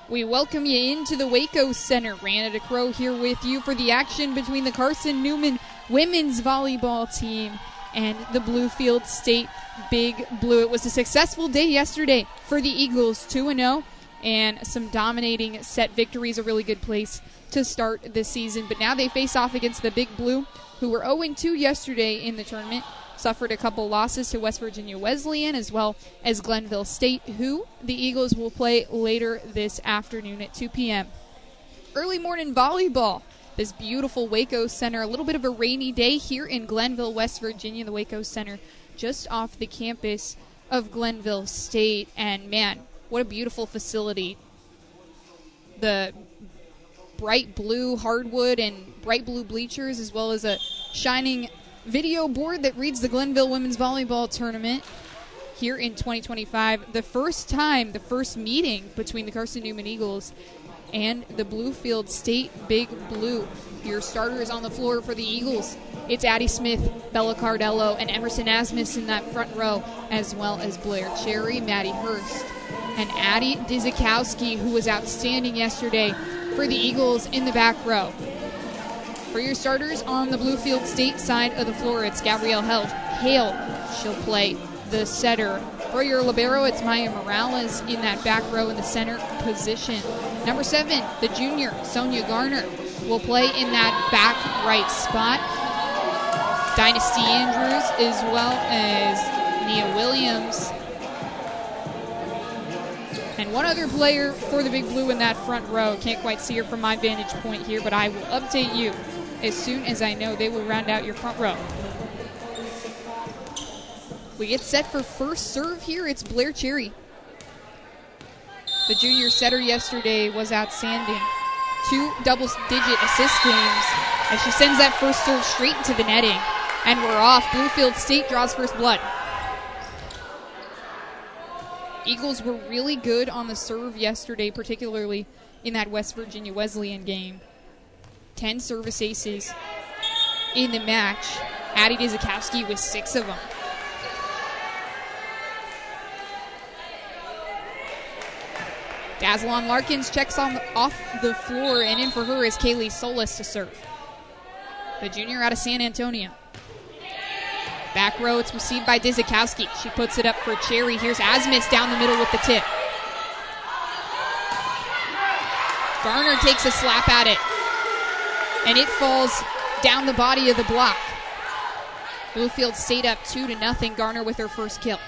We welcome you into the Waco Center. Rana DeCrow here with you for the action between the Carson-Newman women's volleyball team and the Bluefield State Big Blue. It was a successful day yesterday for the Eagles, 2-0, and some dominating set victories, a really good place to start the season. But now they face off against the Big Blue, who were 0-2 yesterday in the tournament, suffered a couple losses to West Virginia Wesleyan as well as Glenville State, who the Eagles will play later this afternoon at 2 p.m. Early morning volleyball. This beautiful Waco Center, a little bit of a rainy day here in Glenville, West Virginia, the Waco Center just off the campus of Glenville State. And man, what a beautiful facility. The bright blue hardwood and bright blue bleachers, as well as a shining video board that reads the Glenville Women's Volleyball Tournament here in 2025. The first meeting between the Carson-Newman Eagles and the Bluefield State Big Blue. Your starters on the floor for the Eagles. It's Addie Smith, Bella Cardello, and Emerson Asmus in that front row, as well as Blair Cherry, Maddie Hurst, and Addie Dizikowski, who was outstanding yesterday for the Eagles in the back row. For your starters on the Bluefield State side of the floor, it's Gabrielle Hale. She'll play the setter. For your libero, it's Maya Morales in that back row in the center position. Number 7, the junior, Sonia Garner, will play in that back right spot. Dynasty Andrews, as well as Nia Williams. And one other player for the Big Blue in that front row. Can't quite see her from my vantage point here, but I will update you as soon as I know. They will round out your front row. We get set for first serve here. It's Blair Cherry. The junior setter yesterday was outstanding. 2 double-digit assist games as she sends that first serve straight into the netting. And we're off. Bluefield State draws first blood. Eagles were really good on the serve yesterday, particularly in that West Virginia Wesleyan game. 10 service aces in the match. Addie Dizikowski with 6 of them. Dazlon Larkins checks off the floor, and in for her is Kaylee Solis to serve. The junior out of San Antonio. Back row, it's received by Dizikowski. She puts it up for Cherry. Here's Asmus down the middle with the tip. Garner takes a slap at it, and it falls down the body of the block. Bluefield State up 2-0. Garner with her first kill.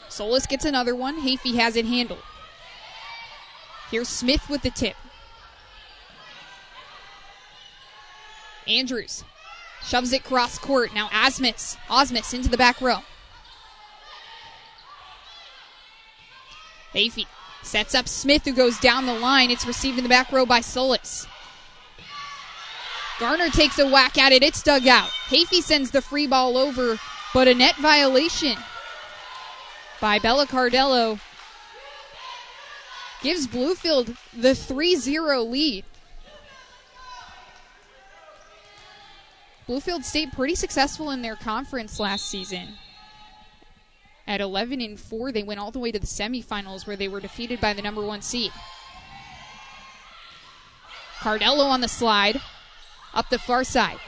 Solis gets another one. Hafey has it handled. Here's Smith with the tip. Andrews shoves it cross court. Now Osmus into the back row. Hafey sets up Smith, who goes down the line. It's received in the back row by Solis. Garner takes a whack at it. It's dug out. Hafey sends the free ball over, but a net violation by Bella Cardello gives Bluefield the 3-0 lead. Bluefield State pretty successful in their conference last season. At 11-4, they went all the way to the semifinals, where they were defeated by the number 1 seed. Cardello on the slide, up the far side.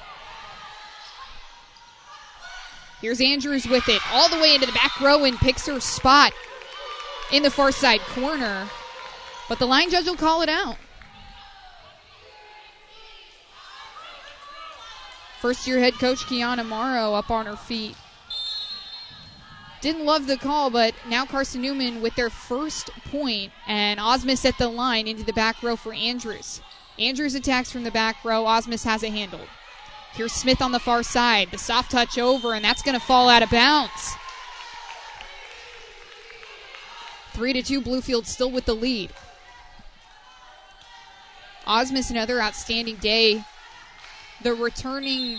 Here's Andrews with it, all the way into the back row, and picks her spot in the far side corner. But the line judge will call it out. First-year head coach Kiana Morrow up on her feet. Didn't love the call, but now Carson-Newman with their first point, and Osmus at the line into the back row for Andrews. Andrews attacks from the back row. Osmus has it handled. Here's Smith on the far side. The soft touch over, and that's going to fall out of bounds. 3-2, Bluefield still with the lead. Osmus, another outstanding day. The returning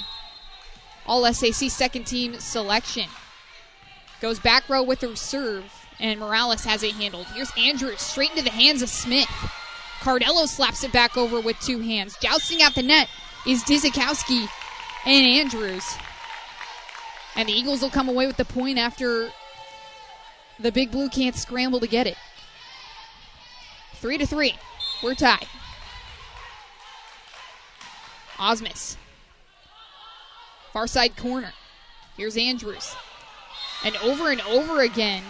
All-SAC second-team selection. Goes back row with her serve, and Morales has it handled. Here's Andrews straight into the hands of Smith. Cardello slaps it back over with 2 hands. Jousting out the net is Dizikowski and Andrews. And the Eagles will come away with the point after the Big Blue can't scramble to get it. 3-3. We're tied. Osmus. Far side corner. Here's Andrews. And over again,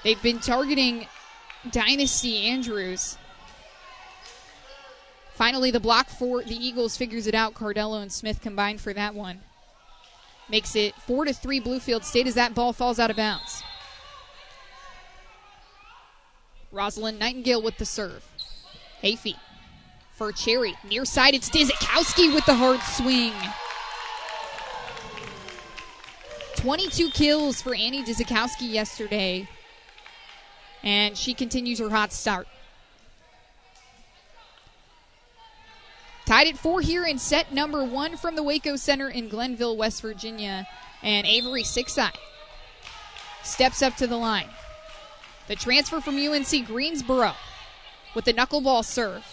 they've been targeting Dynasty Andrews. Finally, the block for the Eagles figures it out. Cardello and Smith combined for that one. Makes it 4-3 Bluefield State as that ball falls out of bounds. Rosalind Nightingale with the serve. Hafey for Cherry. Near side, it's Dizikowski with the hard swing. 22 kills for Annie Dizikowski yesterday. And she continues her hot start. Tied at 4 here in set number 1 from the Waco Center in Glenville, West Virginia. And Avery Sixeye steps up to the line. The transfer from UNC Greensboro with the knuckleball serve.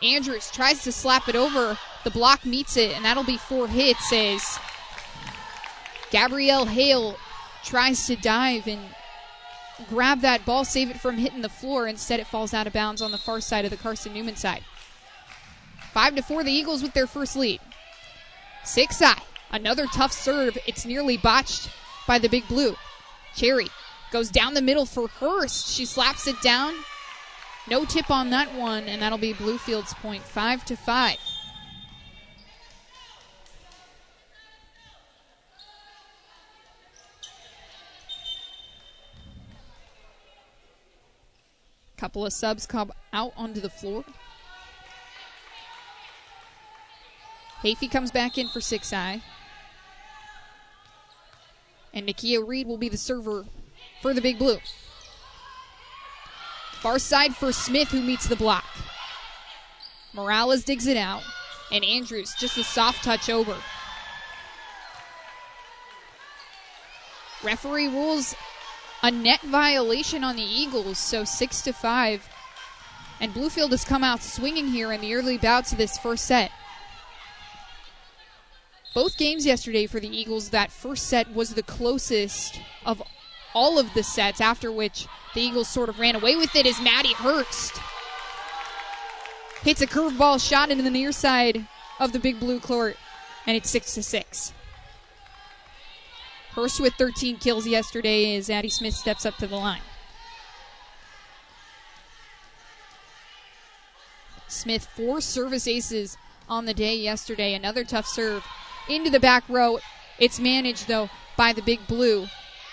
Andrews tries to slap it over. The block meets it, and that'll be 4 hits as Gabrielle Hale tries to dive and grab that ball, save it from hitting the floor. Instead, it falls out of bounds on the far side of the Carson-Newman side. 5-4, the Eagles with their first lead. Sixeye, another tough serve. It's nearly botched by the Big Blue. Cherry goes down the middle for Hurst. She slaps it down. No tip on that one, and that'll be Bluefield's point, 5-5. Couple of subs come out onto the floor. Hafey comes back in for Sixeye. And Nakia Reed will be the server for the Big Blue. Far side for Smith, who meets the block. Morales digs it out. And Andrews, just a soft touch over. Referee rules a net violation on the Eagles, so 6-5. And Bluefield has come out swinging here in the early bouts of this first set. Both games yesterday for the Eagles, that first set was the closest of all of the sets, after which the Eagles sort of ran away with it as Maddie Hurst hits a curveball shot into the near side of the Big Blue court, and it's 6-6. Hurst with 13 kills yesterday as Addie Smith steps up to the line. Smith, 4 service aces on the day yesterday. Another tough serve into the back row. It's managed, though, by the Big Blue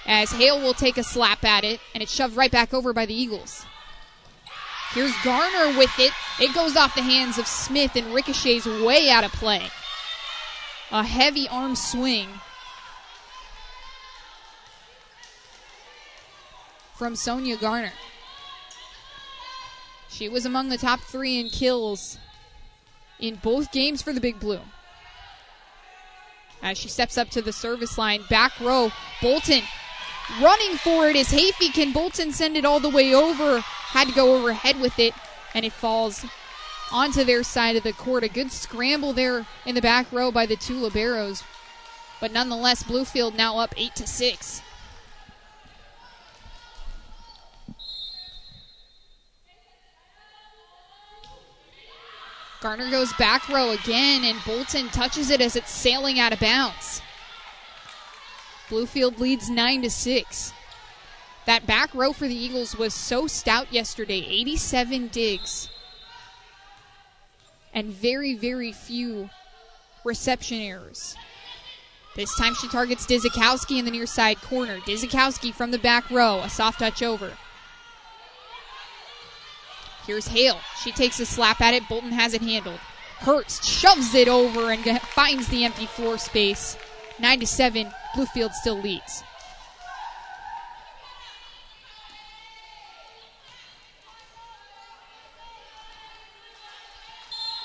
as Hale will take a slap at it, and it's shoved right back over by the Eagles. Here's Garner with it. It goes off the hands of Smith and ricochets way out of play. A heavy arm swing from Sonia Garner. She was among the top 3 in kills in both games for the Big Blue. As she steps up to the service line, back row, Bolton running for it as Hafey. Can Bolton send it all the way over? Had to go overhead with it, and it falls onto their side of the court. A good scramble there in the back row by the 2 liberos. But nonetheless, Bluefield now up 8-6. Garner goes back row again, and Bolton touches it as it's sailing out of bounds. Bluefield leads 9-6. That back row for the Eagles was so stout yesterday, 87 digs. And very, very few reception errors. This time she targets Dizikowski in the near side corner. Dizikowski from the back row, a soft touch over. Here's Hale. She takes a slap at it. Bolton has it handled. Hurst shoves it over and finds the empty floor space. 9-7. Bluefield still leads.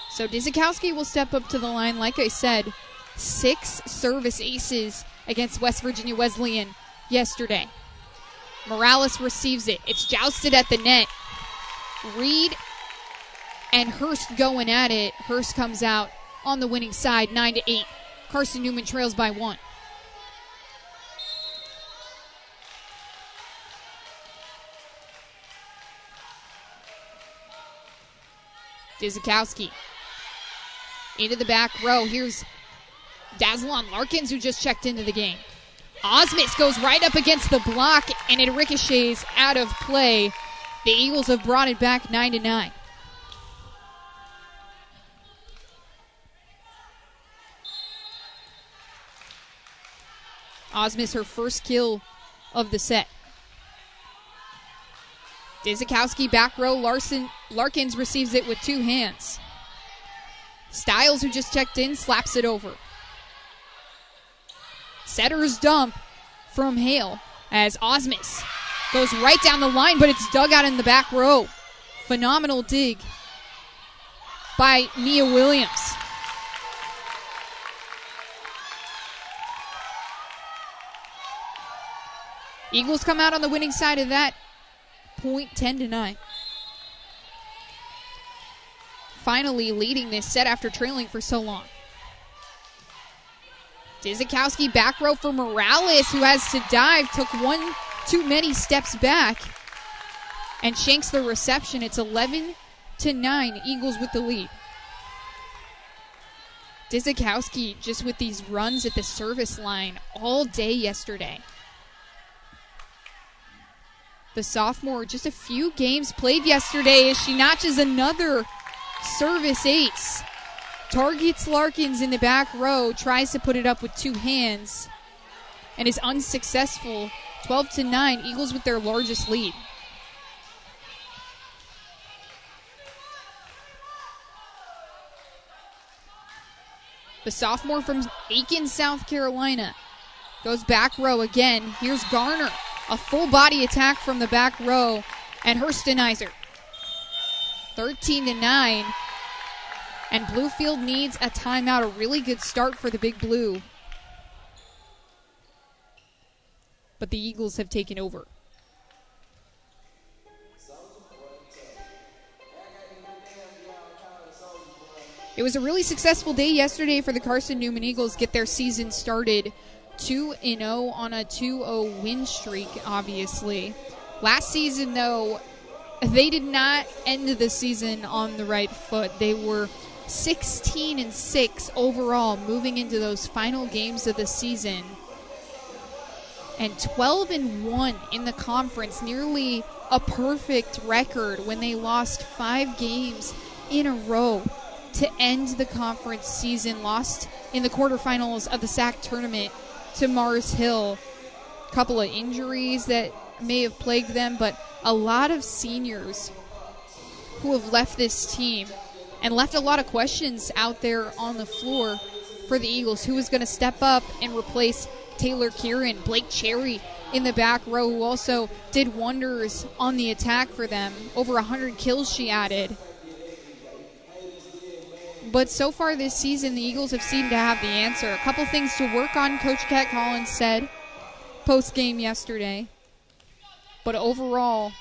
So Dizikowski will step up to the line. Like I said, 6 service aces against West Virginia Wesleyan yesterday. Morales receives it. It's jousted at the net. Reed and Hurst going at it. Hurst comes out on the winning side, 9-8. Carson-Newman trails by 1. Dizikowski into the back row. Here's Dazzlon Larkins, who just checked into the game. Osmus goes right up against the block, and it ricochets out of play. The Eagles have brought it back 9-9. Osmus, her first kill of the set. Dizikowski back row. Larkins receives it with two hands. Stiles, who just checked in, slaps it over. Setter's dump from Hale as Osmus goes right down the line, but it's dug out in the back row. Phenomenal dig by Nia Williams. Eagles come out on the winning side of that point, 10-9. Finally leading this set after trailing for so long. Dizikowski back row for Morales, who has to dive, took one too many steps back, and shanks the reception. It's 11-9, Eagles with the lead. Dizikowski just with these runs at the service line all day yesterday. The sophomore, just a few games played yesterday as she notches another service ace. Targets Larkins in the back row, tries to put it up with two hands, and is unsuccessful. 12-9, Eagles with their largest lead. The sophomore from Aiken, South Carolina, goes back row again. Here's Garner, a full body attack from the back row, and Hurst denies her. 13-9. And Bluefield needs a timeout, a really good start for the Big Blue. But the Eagles have taken over. It was a really successful day yesterday for the Carson-Newman Eagles. Get their season started 2-0 on a 2-0 win streak, obviously. Last season, though, they did not end the season on the right foot. They were 16-6 overall moving into those final games of the season, and 12-1 in the conference, nearly a perfect record when they lost 5 games in a row to end the conference season. Lost in the quarterfinals of the SAC tournament to Mars Hill. A couple of injuries that may have plagued them, but a lot of seniors who have left this team and left a lot of questions out there on the floor for the Eagles. Who is going to step up and replace Taylor Kieran? Blake Cherry in the back row, who also did wonders on the attack for them. Over 100 kills she added. But so far this season, the Eagles have seemed to have the answer. A couple things to work on, Coach Kat Collins said post-game yesterday. But overall,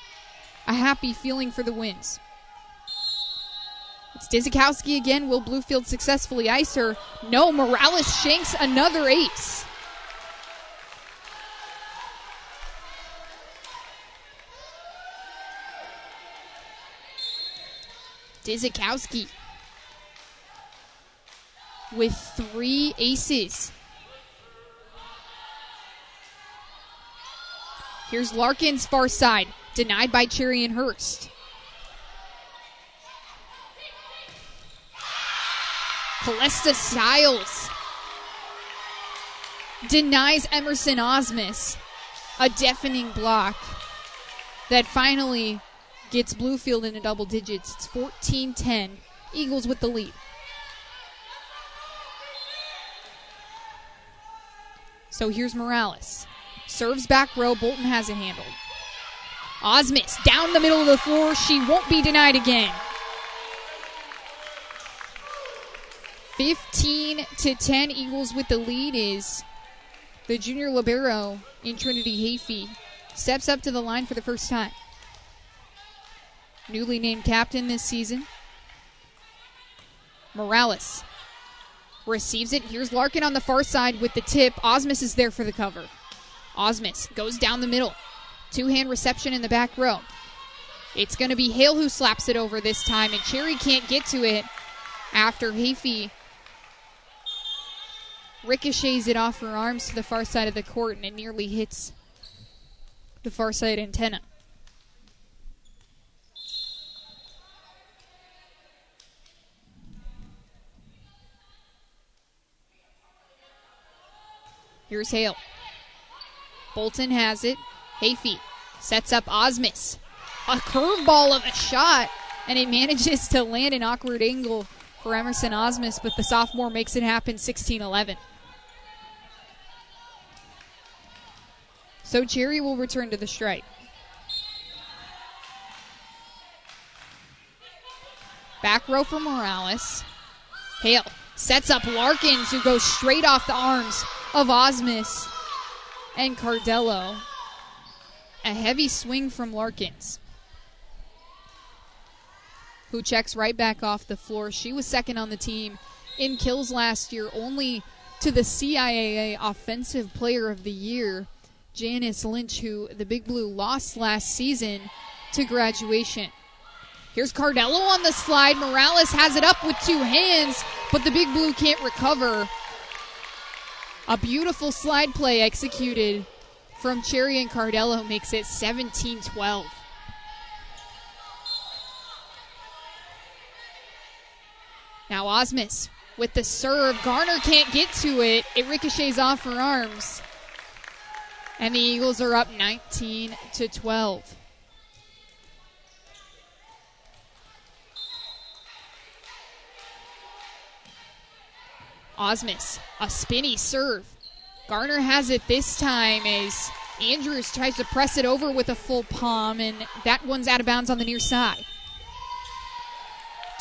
a happy feeling for the wins. It's Dizikowski again. Will Bluefield successfully ice her? No, Morales shanks another ace. Dizikowski with 3 aces. Here's Larkins, far side, denied by Cherry and Hurst. Celesta Stiles denies Emerson Osmus, a deafening block that finally gets Bluefield into double digits. It's 14-10, Eagles with the lead. So here's Morales. Serves back row, Bolton has it handled. Osmus down the middle of the floor, she won't be denied again. 15-10, Eagles with the lead is the junior libero in Trinity Hafey. Steps up to the line for the first time. Newly named captain this season. Morales receives it. Here's Larkin on the far side with the tip. Osmus is there for the cover. Osmus goes down the middle. Two-hand reception in the back row. It's going to be Hale who slaps it over this time, and Cherry can't get to it after Hafey ricochets it off her arms to the far side of the court, and it nearly hits the far side antenna. Here's Hale. Bolton has it. Hafey sets up Osmus. A curveball of a shot, and it manages to land an awkward angle for Emerson Osmus, but the sophomore makes it happen 16-11. So Cherry will return to the strike. Back row for Morales. Hale sets up Larkins, who goes straight off the arms of Osmus and Cardello. A heavy swing from Larkins, who checks right back off the floor. She was second on the team in kills last year, only to the CIAA Offensive Player of the Year, Janice Lynch, who the Big Blue lost last season to graduation. Here's Cardello on the slide. Morales has it up with two hands, but the Big Blue can't recover. A beautiful slide play executed from Cherry, and Cardello makes it 17-12. Now Osmus with the serve. Garner can't get to it. It ricochets off her arms. And the Eagles are up 19-12. Osmus, a spinny serve. Garner has it this time as Andrews tries to press it over with a full palm, and that one's out of bounds on the near side.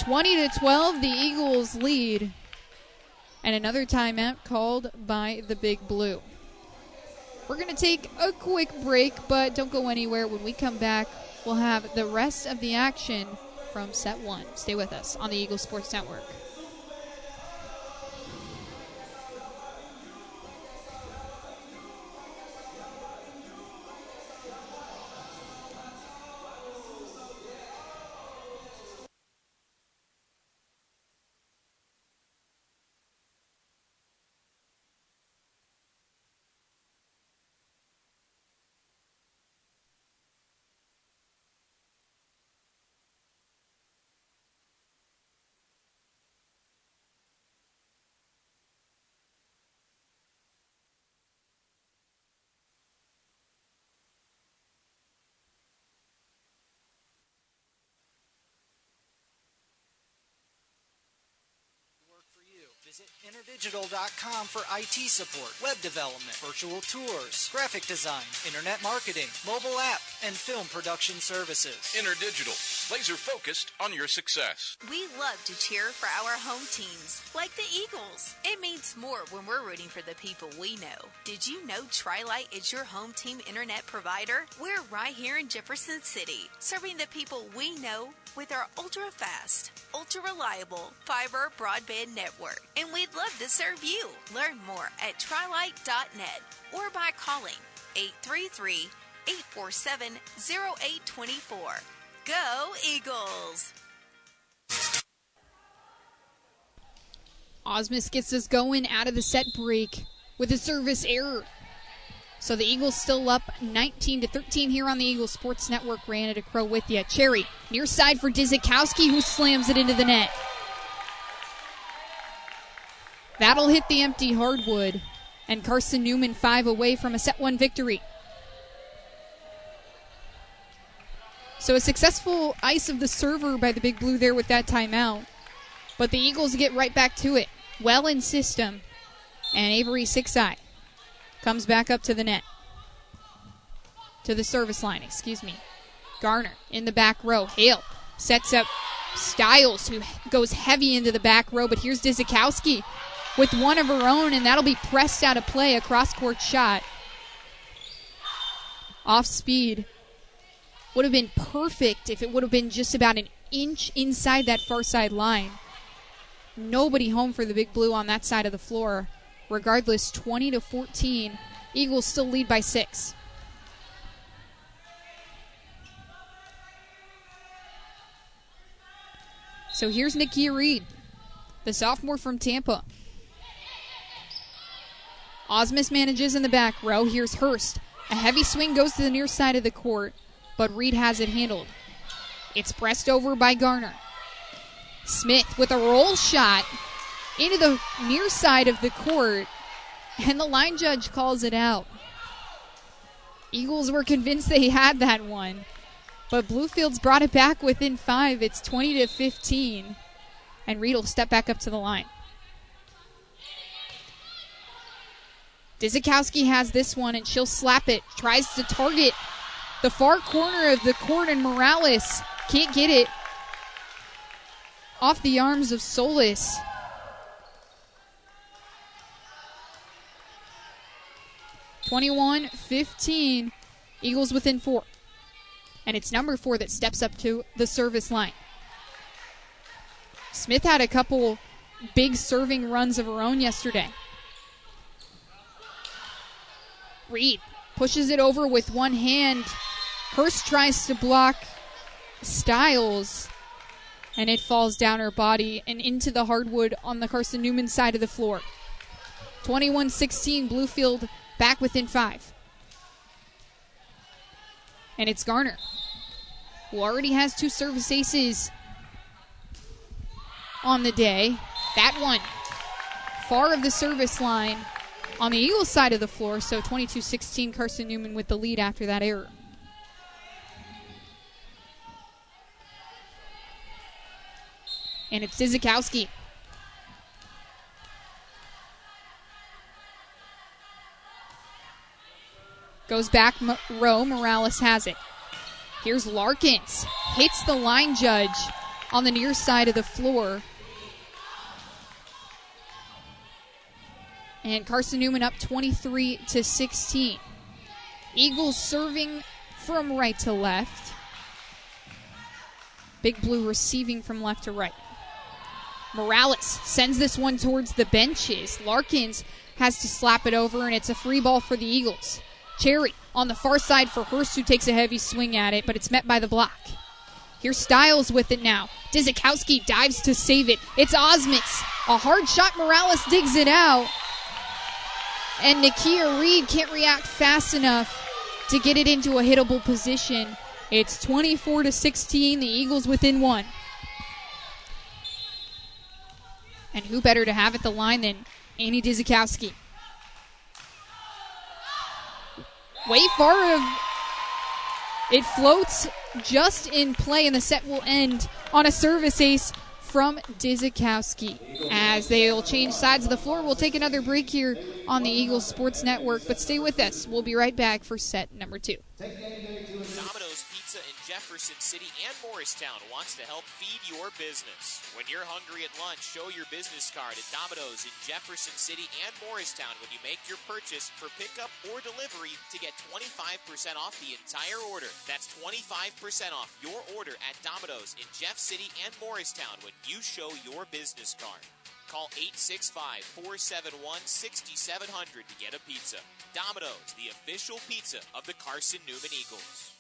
20-12, the Eagles lead, and another timeout called by the Big Blue. We're going to take a quick break, but don't go anywhere. When we come back, we'll have the rest of the action from set one. Stay with us on the Eagles Sports Network. Visit interdigital.com for IT support, web development, virtual tours, graphic design, internet marketing, mobile app, and film production services. Interdigital, laser focused on your success. We love to cheer for our home teams, like the Eagles. It means more when we're rooting for the people we know. Did you know Tri-Lite is your home team internet provider? We're right here in Jefferson City, serving the people we know with our ultra-fast, ultra-reliable fiber broadband network. And we'd love to serve you. Learn more at trilite.net or by calling 833-847-0824. Go Eagles! Osmus gets us going out of the set break with a service error. So the Eagles still up 19-13 here on the Eagles Sports Network. Ran it a crow with you. Cherry, near side for Dizikowski, who slams it into the net. That'll hit the empty hardwood, and Carson-Newman 5 away from a set one victory. So a successful ice of the server by the Big Blue there with that timeout. But the Eagles get right back to it. Well in system. And Avery Sixeye comes back up to the net. To the service line, Garner in the back row. Hale sets up Stiles, who goes heavy into the back row. But here's Dizikowski with one of her own, and that'll be pressed out of play. A cross-court shot. Off speed. Would have been perfect if it would have been just about an inch inside that far side line. Nobody home for the Big Blue on that side of the floor. Regardless, 20-14. Eagles still lead by 6. So here's Nakia Reed, the sophomore from Tampa. Osmus manages in the back row. Here's Hurst. A heavy swing goes to the near side of the court, but Reed has it handled. It's pressed over by Garner. Smith with a roll shot into the near side of the court, and the line judge calls it out. Eagles were convinced they had that one, but Bluefield's brought it back within 5. It's 20-15, and Reed will step back up to the line. Dzikowski has this one, and she'll slap it. Tries to target the far corner of the court, and Morales can't get it off the arms of Solis. (21-15), Eagles within 4. And it's number 4 that steps up to the service line. Smith had a couple big serving runs of her own yesterday. Reed pushes it over with one hand. Hurst tries to block Stiles, and it falls down her body and into the hardwood on the Carson-Newman side of the floor. 21-16, Bluefield back within 5. And it's Garner, who already has 2 service aces on the day. That one far of the service line on the Eagles side of the floor, so 22-16, Carson-Newman with the lead after that error. And it's Dzikowski. Goes back row, Morales has it. Here's Larkins, hits the line judge on the near side of the floor. And Carson-Newman up 23-16. Eagles serving from right to left. Big Blue receiving from left to right. Morales sends this one towards the benches. Larkins has to slap it over, and it's a free ball for the Eagles. Cherry on the far side for Hurst, who takes a heavy swing at it, but it's met by the block. Here's Stiles with it now. Dzikowski dives to save it. It's Osmus. A hard shot. Morales digs it out. And Nakia Reed can't react fast enough to get it into a hittable position. It's 24-16, the Eagles within 1. And who better to have at the line than Annie Dzikowski? Way far of it floats just in play, and the set will end on a service ace from Dzikowski. As they'll change sides of the floor, we'll take another break here on the Eagles Sports Network, but stay with us. We'll be right back for set number 2. Domino's Pizza in Jefferson City and Morristown wants to help feed your business. When you're hungry at lunch, show your business card at Domino's in Jefferson City and Morristown when you make your purchase for pickup or delivery to get 25% off the entire order. That's 25% off your order at Domino's in Jeff City and Morristown when you show your business card. Call 865-471-6700 to get a pizza. Domino's, the official pizza of the Carson-Newman Eagles.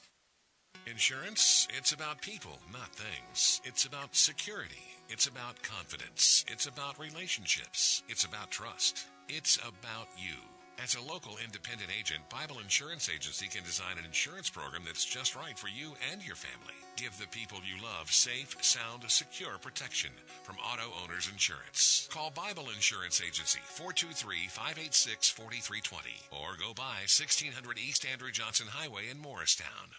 Insurance, it's about people, not things. It's about security. It's about confidence. It's about relationships. It's about trust. It's about you. As a local independent agent, Bible Insurance Agency can design an insurance program that's just right for you and your family. Give the people you love safe, sound, secure protection from Auto Owners Insurance. Call Bible Insurance Agency, 423-586-4320, or go by 1600 East Andrew Johnson Highway in Morristown.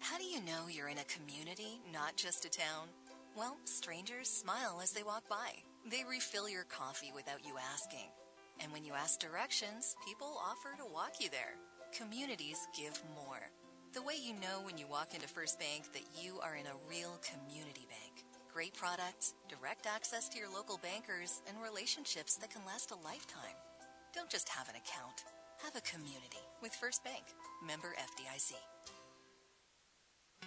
How do you know you're in a community, not just a town? Well, strangers smile as they walk by. They refill your coffee without you asking. And when you ask directions, people offer to walk you there. Communities give more. The way you know when you walk into First Bank that you are in a real community bank. Great products, direct access to your local bankers, and relationships that can last a lifetime. Don't just have an account. Have a community with First Bank. Member FDIC.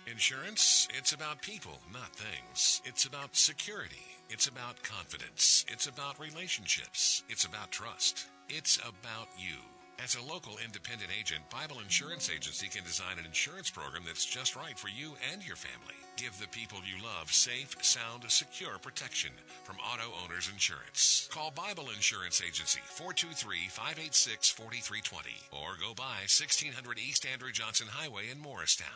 Insurance, it's about people, not things. It's about security. It's about confidence. It's about relationships. It's about trust. It's about you. As a local independent agent, Bible Insurance Agency can design an insurance program that's just right for you and your family. Give the people you love safe, sound, secure protection from Auto Owners Insurance. Call Bible Insurance Agency, 423-586-4320, or go by 1600 East Andrew Johnson Highway in Morristown.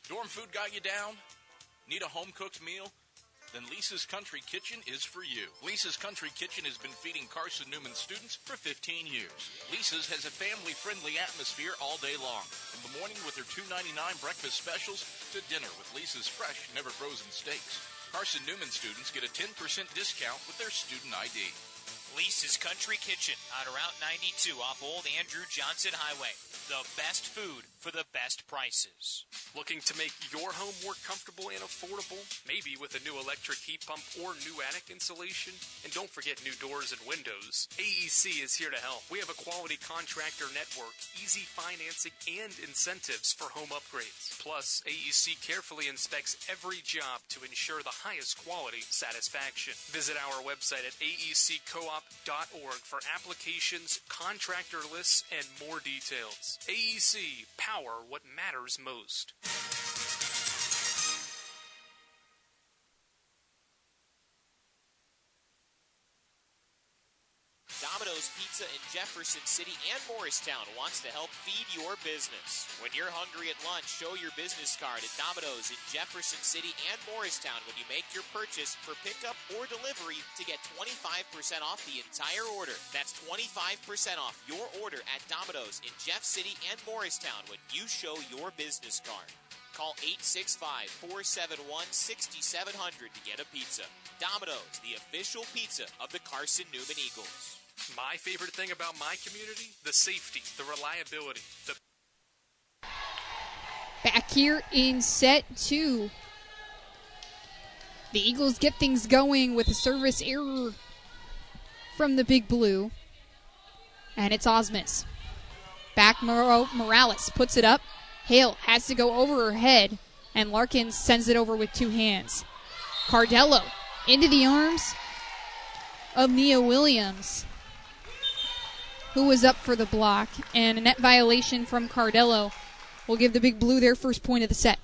Dorm food got you down? Need a home-cooked meal? Then Lisa's Country Kitchen is for you. Lisa's Country Kitchen has been feeding Carson-Newman students for 15 years. Lisa's has a family-friendly atmosphere all day long. From the morning with their $2.99 breakfast specials to dinner with Lisa's fresh, never-frozen steaks. Carson-Newman students get a 10% discount with their student ID. Lisa's Country Kitchen on Route 92 off Old Andrew Johnson Highway. The best food for the best prices. Looking to make your home more comfortable and affordable? Maybe with a new electric heat pump or new attic insulation? And don't forget new doors and windows. AEC is here to help. We have a quality contractor network, easy financing, and incentives for home upgrades. Plus, AEC carefully inspects every job to ensure the highest quality satisfaction. Visit our website at aeccoop.org for applications, contractor lists, and more details. AEC, power what matters most. Domino's Pizza in Jefferson City and Morristown wants to help feed your business. When you're hungry at lunch, show your business card at Domino's in Jefferson City and Morristown when you make your purchase for pickup or delivery to get 25% off the entire order. That's 25% off your order at Domino's in Jeff City and Morristown when you show your business card. Call 865-471-6700 to get a pizza. Domino's, the official pizza of the Carson-Newman Eagles. My favorite thing about my community? The safety, the reliability, the... Back here in set 2. The Eagles get things going with a service error from the Big Blue. And it's Osmus. Back Morales puts it up. Hale has to go over her head, and Larkins sends it over with two hands. Cardello into the arms of Nia Williams, who was up for the block, and a net violation from Cardello will give the Big Blue their first point of the set.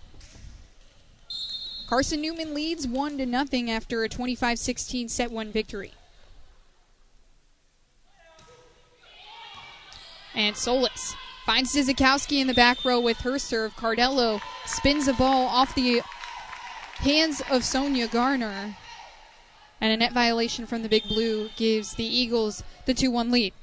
Carson-Newman leads 1-0 after a 25-16 set 1 victory. And Solis finds Zizikowski in the back row with her serve. Cardello spins the ball off the hands of Sonia Garner. And a net violation from the Big Blue gives the Eagles the 2-1 lead.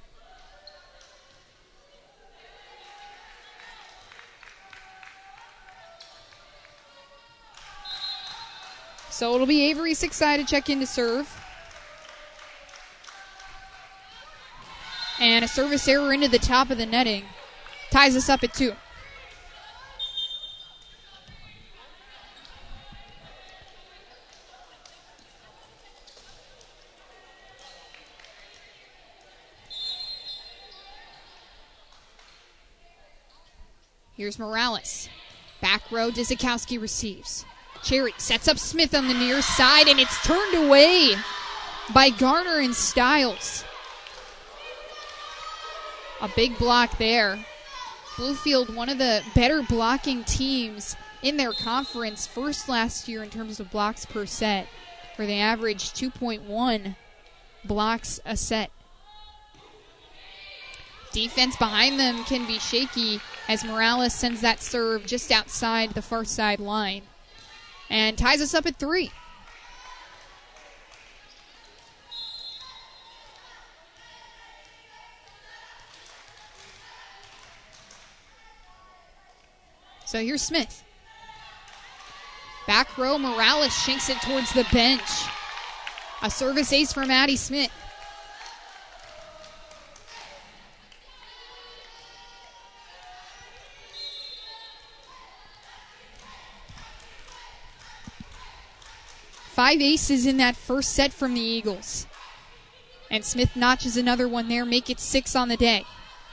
So it'll be Avery Sixai to check in to serve. And a service error into the top of the netting ties us up at 2. Here's Morales. Back row, Dzikowski receives. Cherry sets up Smith on the near side, and it's turned away by Garner and Stiles. A big block there. Bluefield, one of the better blocking teams in their conference, first last year in terms of blocks per set, where they averaged 2.1 blocks a set. Defense behind them can be shaky as Morales sends that serve just outside the far side line and ties us up at 3. So here's Smith. Back row, Morales shanks it towards the bench. A service ace from Addie Smith. Five aces in that first set from the Eagles. And Smith notches another one there, make it 6 on the day.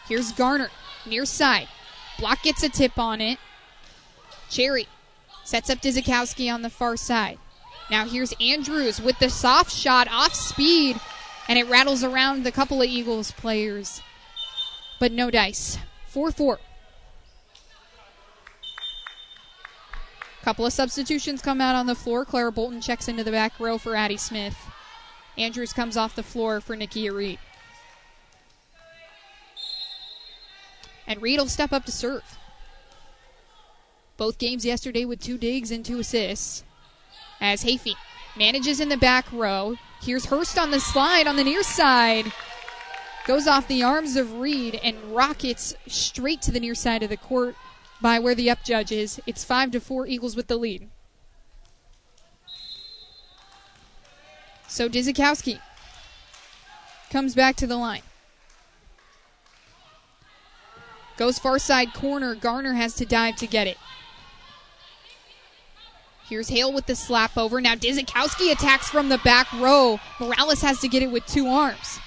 Here's Garner, near side. Block gets a tip on it. Cherry sets up Dizikowski on the far side. Now here's Andrews with the soft shot off speed, and it rattles around a couple of Eagles players. But no dice. 4-4. Couple of substitutions come out on the floor. Clara Bolton checks into the back row for Addie Smith. Andrews comes off the floor for Nikia Reed. And Reed will step up to serve. Both games yesterday with 2 digs and 2 assists. As Hafey manages in the back row. Here's Hurst on the slide on the near side. Goes off the arms of Reed and rockets straight to the near side of the court by where the up judge is. It's 5-4, Eagles with the lead. So Dizikowski comes back to the line. Goes far side corner. Garner has to dive to get it. Here's Hale with the slap over. Now Dizikowski attacks from the back row. Morales has to get it with 2 arms.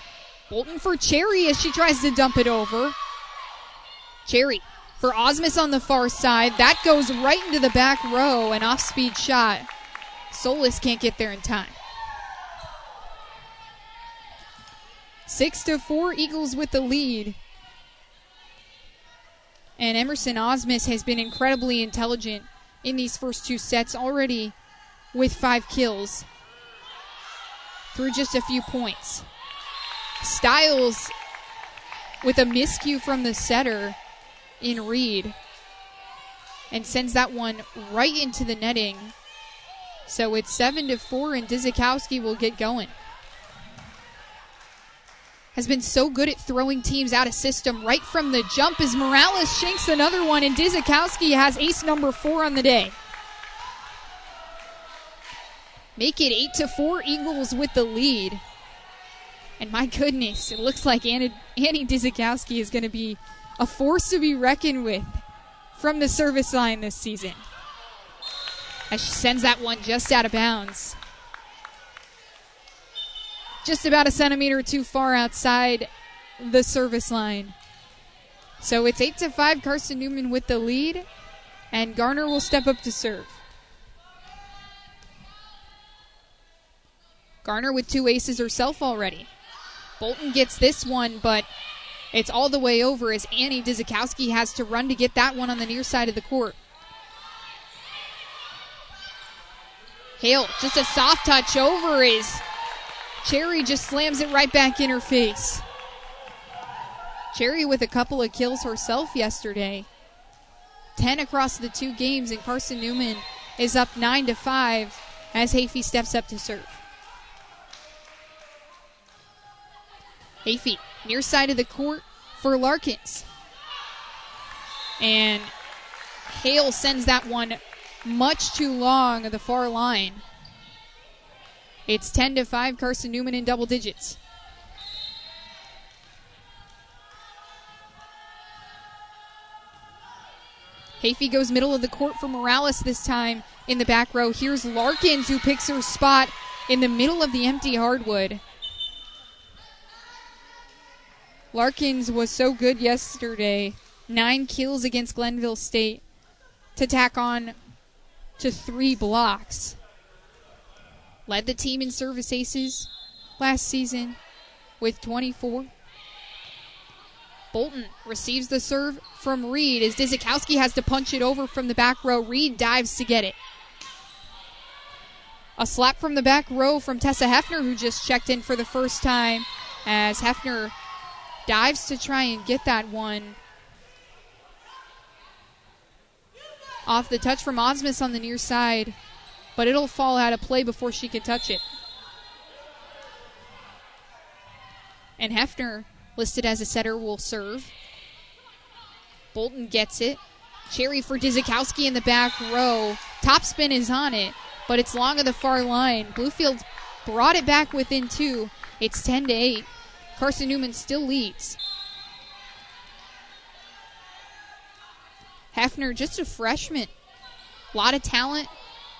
Bolton for Cherry as she tries to dump it over. Cherry for Osmus on the far side. That goes right into the back row. An off-speed shot. Solis can't get there in time. 6-4, Eagles with the lead. And Emerson Osmus has been incredibly intelligent in these first 2 sets, already with 5 kills through just a few points. Stiles with a miscue from the setter in Reed and sends that one right into the netting. So it's 7-4 and Dizikowski will get going. Has been so good at throwing teams out of system right from the jump as Morales shanks another one, and Dizikowski has ace number 4 on the day. Make it 8-4, Eagles with the lead. And my goodness, it looks like Annie Dizikowski is going to be a force to be reckoned with from the service line this season. As she sends that one just out of bounds. Just about a centimeter too far outside the service line. So it's 8-5, Carson-Newman with the lead, and Garner will step up to serve. Garner with 2 aces herself already. Bolton gets this one, but it's all the way over as Annie Dizikowski has to run to get that one on the near side of the court. Hale, just a soft touch over as Cherry just slams it right back in her face. Cherry with a couple of kills herself yesterday. 10 across the 2 games, and Carson-Newman is up 9-5 as Hafey steps up to serve. Hafey, near side of the court for Larkins. And Hale sends that one much too long at the far line. It's 10-5, Carson-Newman in double digits. Hafey goes middle of the court for Morales this time in the back row. Here's Larkins who picks her spot in the middle of the empty hardwood. Larkins was so good yesterday. 9 kills against Glenville State to tack on to 3 blocks. Led the team in service aces last season with 24. Bolton receives the serve from Reed as Dizikowski has to punch it over from the back row. Reed dives to get it. A slap from the back row from Tessa Hefner, who just checked in for the first time, as Hefner dives to try and get that one off the touch from Osmus on the near side, but it'll fall out of play before she can touch it. And Hefner, listed as a setter, will serve. Bolton gets it. Cherry for Dizikowski in the back row. Topspin is on it, but it's long of the far line. Bluefield brought it back within 2. It's 10-8. Carson-Newman still leads. Hefner, just a freshman. A lot of talent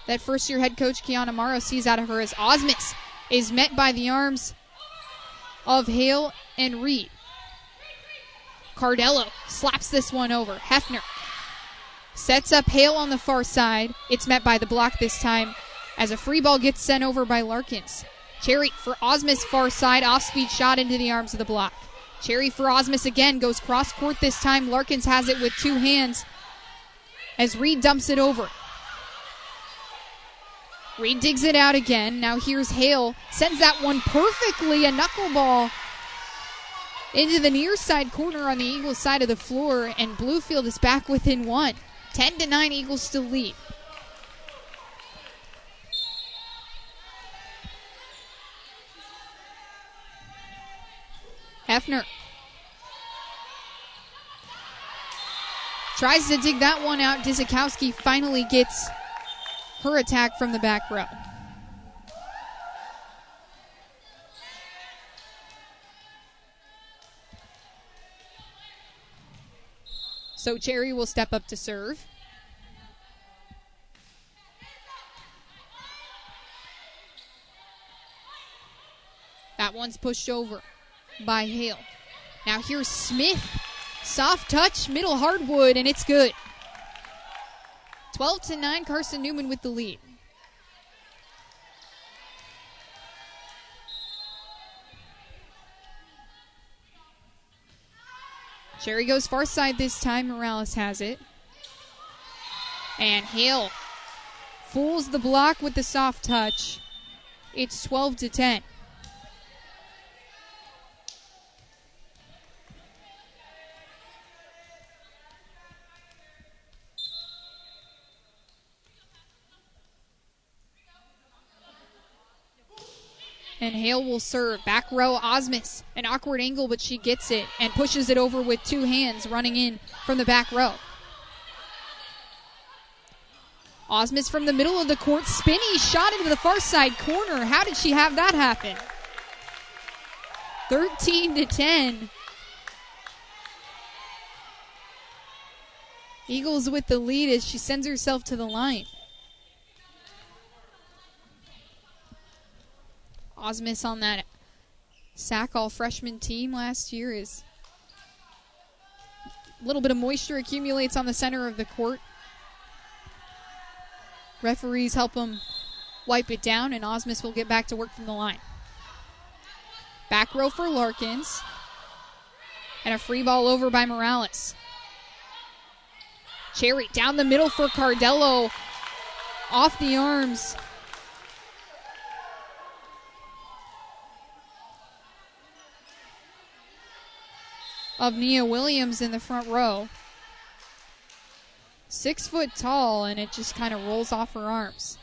that first-year head coach Kiana Morrow sees out of her as Osmus is met by the arms of Hale and Reed. Cardello slaps this one over. Hefner sets up Hale on the far side. It's met by the block this time as a free ball gets sent over by Larkins. Cherry for Osmus far side. Off-speed shot into the arms of the block. Cherry for Osmus again. Goes cross-court this time. Larkins has it with 2 hands as Reed dumps it over. Reed digs it out again. Now here's Hale. Sends that one perfectly. A knuckleball into the near side corner on the Eagles side of the floor. And Bluefield is back within 1. 10-9, Eagles still lead. Hefner tries to dig that one out. Dzikowski finally gets her attack from the back row. So Cherry will step up to serve. That one's pushed over by Hale. Now here's Smith. Soft touch, middle hardwood, and it's good. 12-9, Carson-Newman with the lead. Cherry goes far side this time. Morales has it. And Hale fools the block with the soft touch. It's 12-10. And Hale will serve. Back row, Osmus. An awkward angle, but she gets it and pushes it over with 2 hands running in from the back row. Osmus from the middle of the court. Spinny shot into the far side corner. How did she have that happen? 13-10. Eagles with the lead as she sends herself to the line. Osmus on that SAC all-freshman team last year is a little bit of moisture accumulates on the center of the court. Referees help them wipe it down, and Osmus will get back to work from the line. Back row for Larkins. And a free ball over by Morales. Cherry down the middle for Cardello. Off the arms of Nia Williams in the front row. 6 foot tall, and it just kind of rolls off her arms.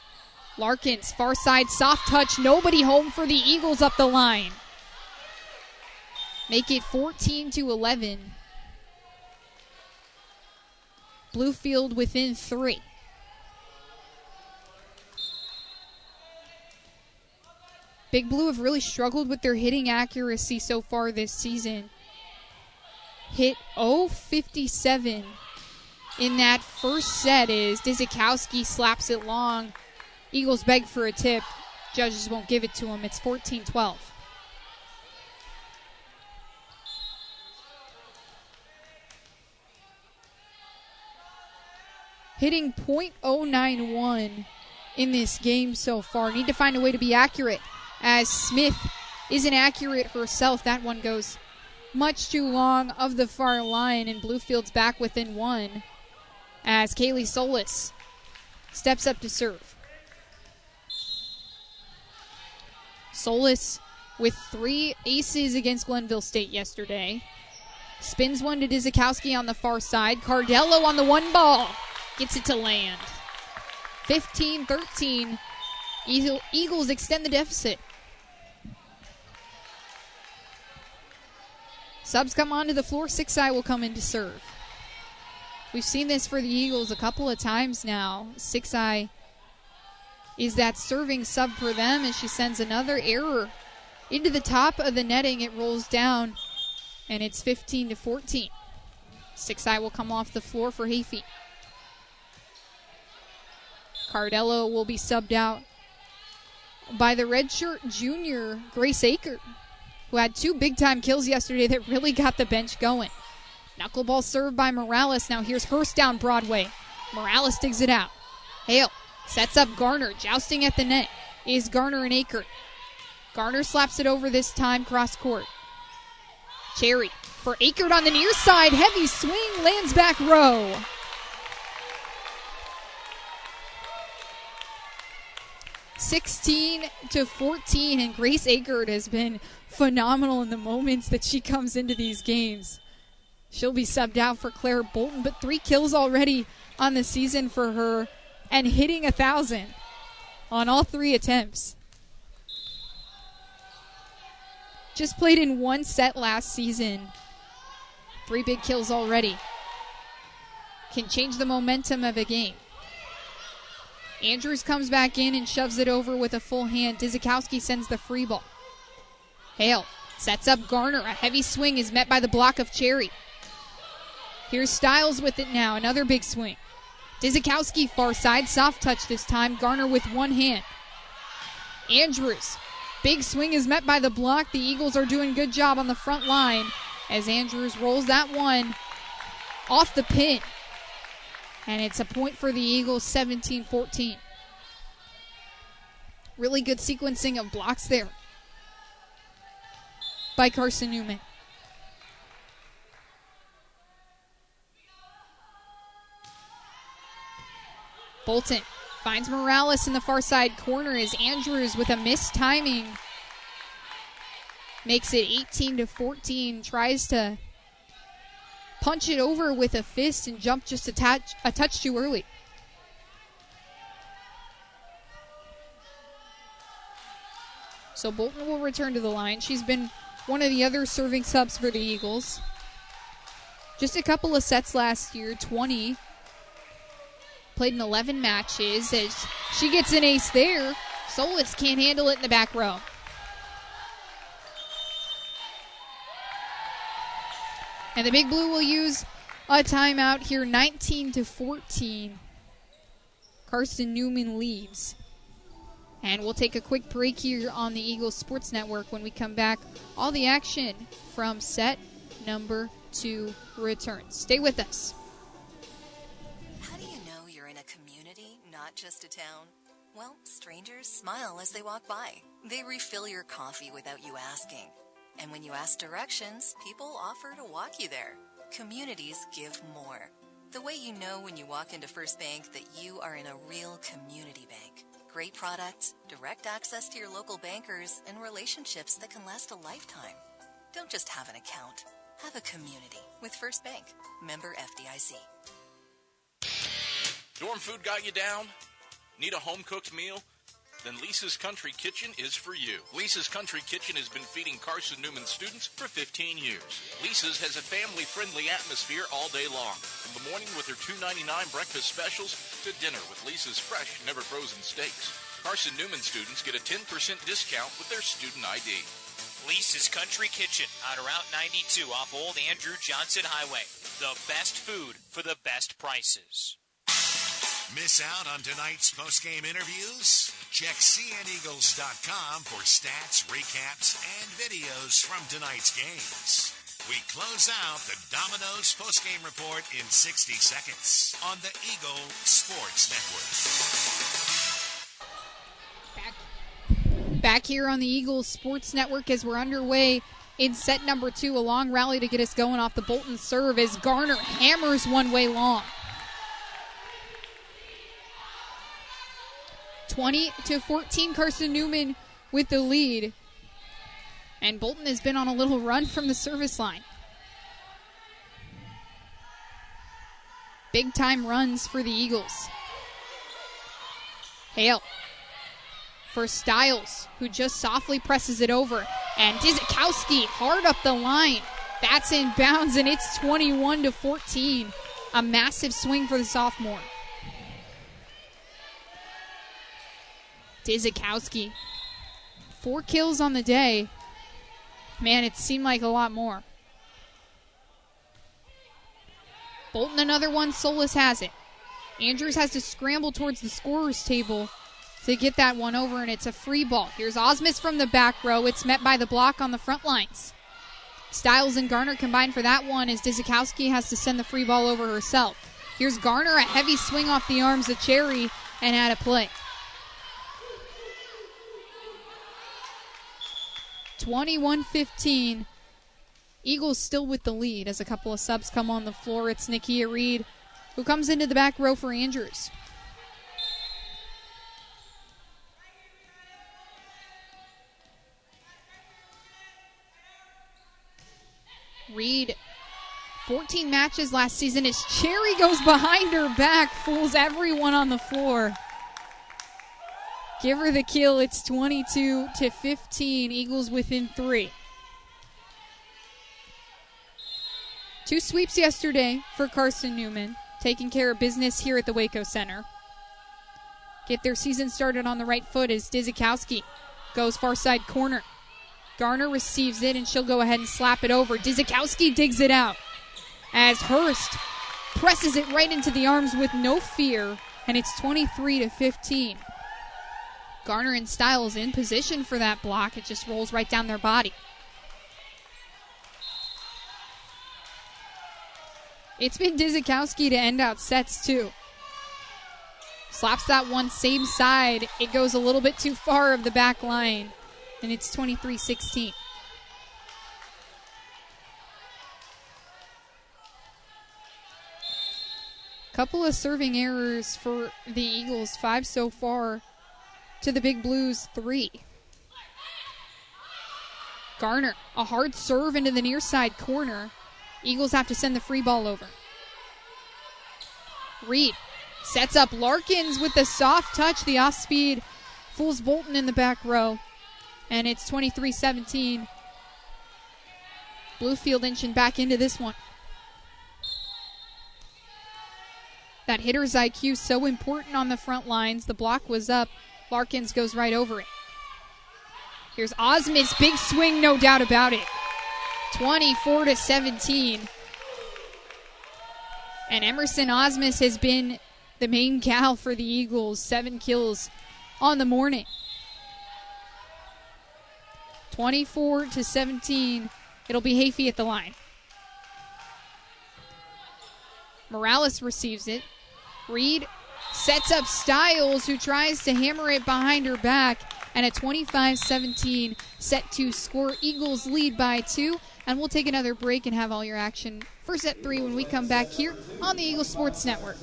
Larkins, far side, soft touch. Nobody home for the Eagles up the line. Make it 14-11. Bluefield within 3. Big Blue have really struggled with their hitting accuracy so far this season. Hit 0-57 in that first set as Dzikowski slaps it long. Eagles beg for a tip. Judges won't give it to him. It's 14-12. Hitting .091 in this game so far. Need to find a way to be accurate as Smith isn't accurate herself. That one goes much too long of the far line, and Bluefield's back within 1 as Kaylee Solis steps up to serve. Solis with 3 aces against Glenville State yesterday. Spins one to Dzikowski on the far side. Cardello on the 1 ball. Gets it to land. 15-13. Eagles extend the deficit. Subs come onto the floor. 6i will come in to serve. We've seen this for the Eagles a couple of times now. 6i is that serving sub for them as she sends another error into the top of the netting. It rolls down, and it's 15-14. 6i will come off the floor for Hayfie. Cardello will be subbed out by the redshirt junior Grace Aker, who had 2 big-time kills yesterday that really got the bench going. Knuckleball served by Morales. Now here's Hurst down Broadway. Morales digs it out. Hale sets up Garner. Jousting at the net is Garner and Aker. Garner slaps it over this time cross court. Cherry for Aker on the near side. Heavy swing, lands back row. (16-14), and Grace Aker has been phenomenal in the moments that she comes into these games. She'll be subbed out for Claire Bolton, but 3 kills already on the season for her and hitting 1,000 on all 3 attempts. Just played in 1 set last season. 3 big kills already. Can change the momentum of a game. Andrews comes back in and shoves it over with a full hand. Dizikowski sends the free ball. Hale sets up Garner. A heavy swing is met by the block of Cherry. Here's Stiles with it now. Another big swing. Dizikowski far side. Soft touch this time. Garner with 1 hand. Andrews. Big swing is met by the block. The Eagles are doing a good job on the front line as Andrews rolls that one off the pin. And it's a point for the Eagles, 17-14. Really good sequencing of blocks there by Carson-Newman. Bolton finds Morales in the far side corner as Andrews with a missed timing makes it 18-14. Tries to punch it over with a fist and jump just a touch too early. So Bolton will return to the line. She's been one of the other serving subs for the Eagles. Just a couple of sets last year, 20. Played in 11 matches as she gets an ace there. Solis can't handle it in the back row. And the Big Blue will use a timeout here, 19-14. Carson-Newman leads. And we'll take a quick break here on the Eagles Sports Network. When we come back, all the action from set number 2 returns. Stay with us. How do you know you're in a community, not just a town? Well, strangers smile as they walk by. They refill your coffee without you asking. And when you ask directions, people offer to walk you there. Communities give more. The way you know when you walk into First Bank that you are in a real community bank. Great products, direct access to your local bankers, and relationships that can last a lifetime. Don't just have an account. Have a community with First Bank. Member FDIC. Dorm food got you down? Need a home-cooked meal? Then Lisa's Country Kitchen is for you. Lisa's Country Kitchen has been feeding Carson-Newman students for 15 years. Lisa's has a family-friendly atmosphere all day long. From the morning with her $2.99 breakfast specials to dinner with Lisa's fresh, never-frozen steaks. Carson-Newman students get a 10% discount with their student ID. Lisa's Country Kitchen on Route 92 off Old Andrew Johnson Highway. The best food for the best prices. Miss out on tonight's postgame interviews? Check cneagles.com for stats, recaps, and videos from tonight's games. We close out the Domino's postgame report in 60 seconds on the Eagle Sports Network. Back here on the Eagles Sports Network as we're underway in set number 2. A long rally to get us going off the Bolton serve as Garner hammers one way long. 20-14, Carson-Newman with the lead. And Bolton has been on a little run from the service line. Big time runs for the Eagles. Hale for Stiles, who just softly presses it over. And Dizikowski hard up the line. That's in bounds, and it's 21-14. A massive swing for the sophomore. Dizikowski, 4 kills on the day. Man, it seemed like a lot more. Bolton another one, Solis has it. Andrews has to scramble towards the scorer's table to get that one over, and it's a free ball. Here's Osmus from the back row. It's met by the block on the front lines. Stiles and Garner combined for that one as Dizikowski has to send the free ball over herself. Here's Garner, a heavy swing off the arms of Cherry, and out of play. 21-15. Eagles still with the lead as a couple of subs come on the floor. It's Nakia Reed who comes into the back row for Andrews. Reed, 14 matches last season as Cherry goes behind her back, fools everyone on the floor. Give her the kill. It's 22-15. Eagles within 3. 2 sweeps yesterday for Carson-Newman, taking care of business here at the Waco Center. Get their season started on the right foot as Dizikowski goes far side corner. Garner receives it, and she'll go ahead and slap it over. Dizikowski digs it out as Hurst presses it right into the arms with no fear, and it's 23-15. Garner and Stiles in position for that block. It just rolls right down their body. It's been Dizikowski to end out sets, too. Slaps that one same side. It goes a little bit too far of the back line, and it's 23-16. Couple of serving errors for the Eagles, 5 so far to the Big Blues 3. Garner, a hard serve into the near side corner. Eagles have to send the free ball over. Reed sets up Larkins with the soft touch. The off-speed fools Bolton in the back row. And it's 23-17. Bluefield inching back into this one. That hitter's IQ so important on the front lines. The block was up. Larkins goes right over it. Here's Osmus. Big swing, no doubt about it. 24-17. And Emerson Osmus has been the main gal for the Eagles. 7 kills on the morning. 24-17. It'll be Hafey at the line. Morales receives it. Reed sets up Stiles, who tries to hammer it behind her back. And a 25-17 set to score. Eagles lead by 2. And we'll take another break and have all your action for set 3 when we come back here on the Eagle Sports Network.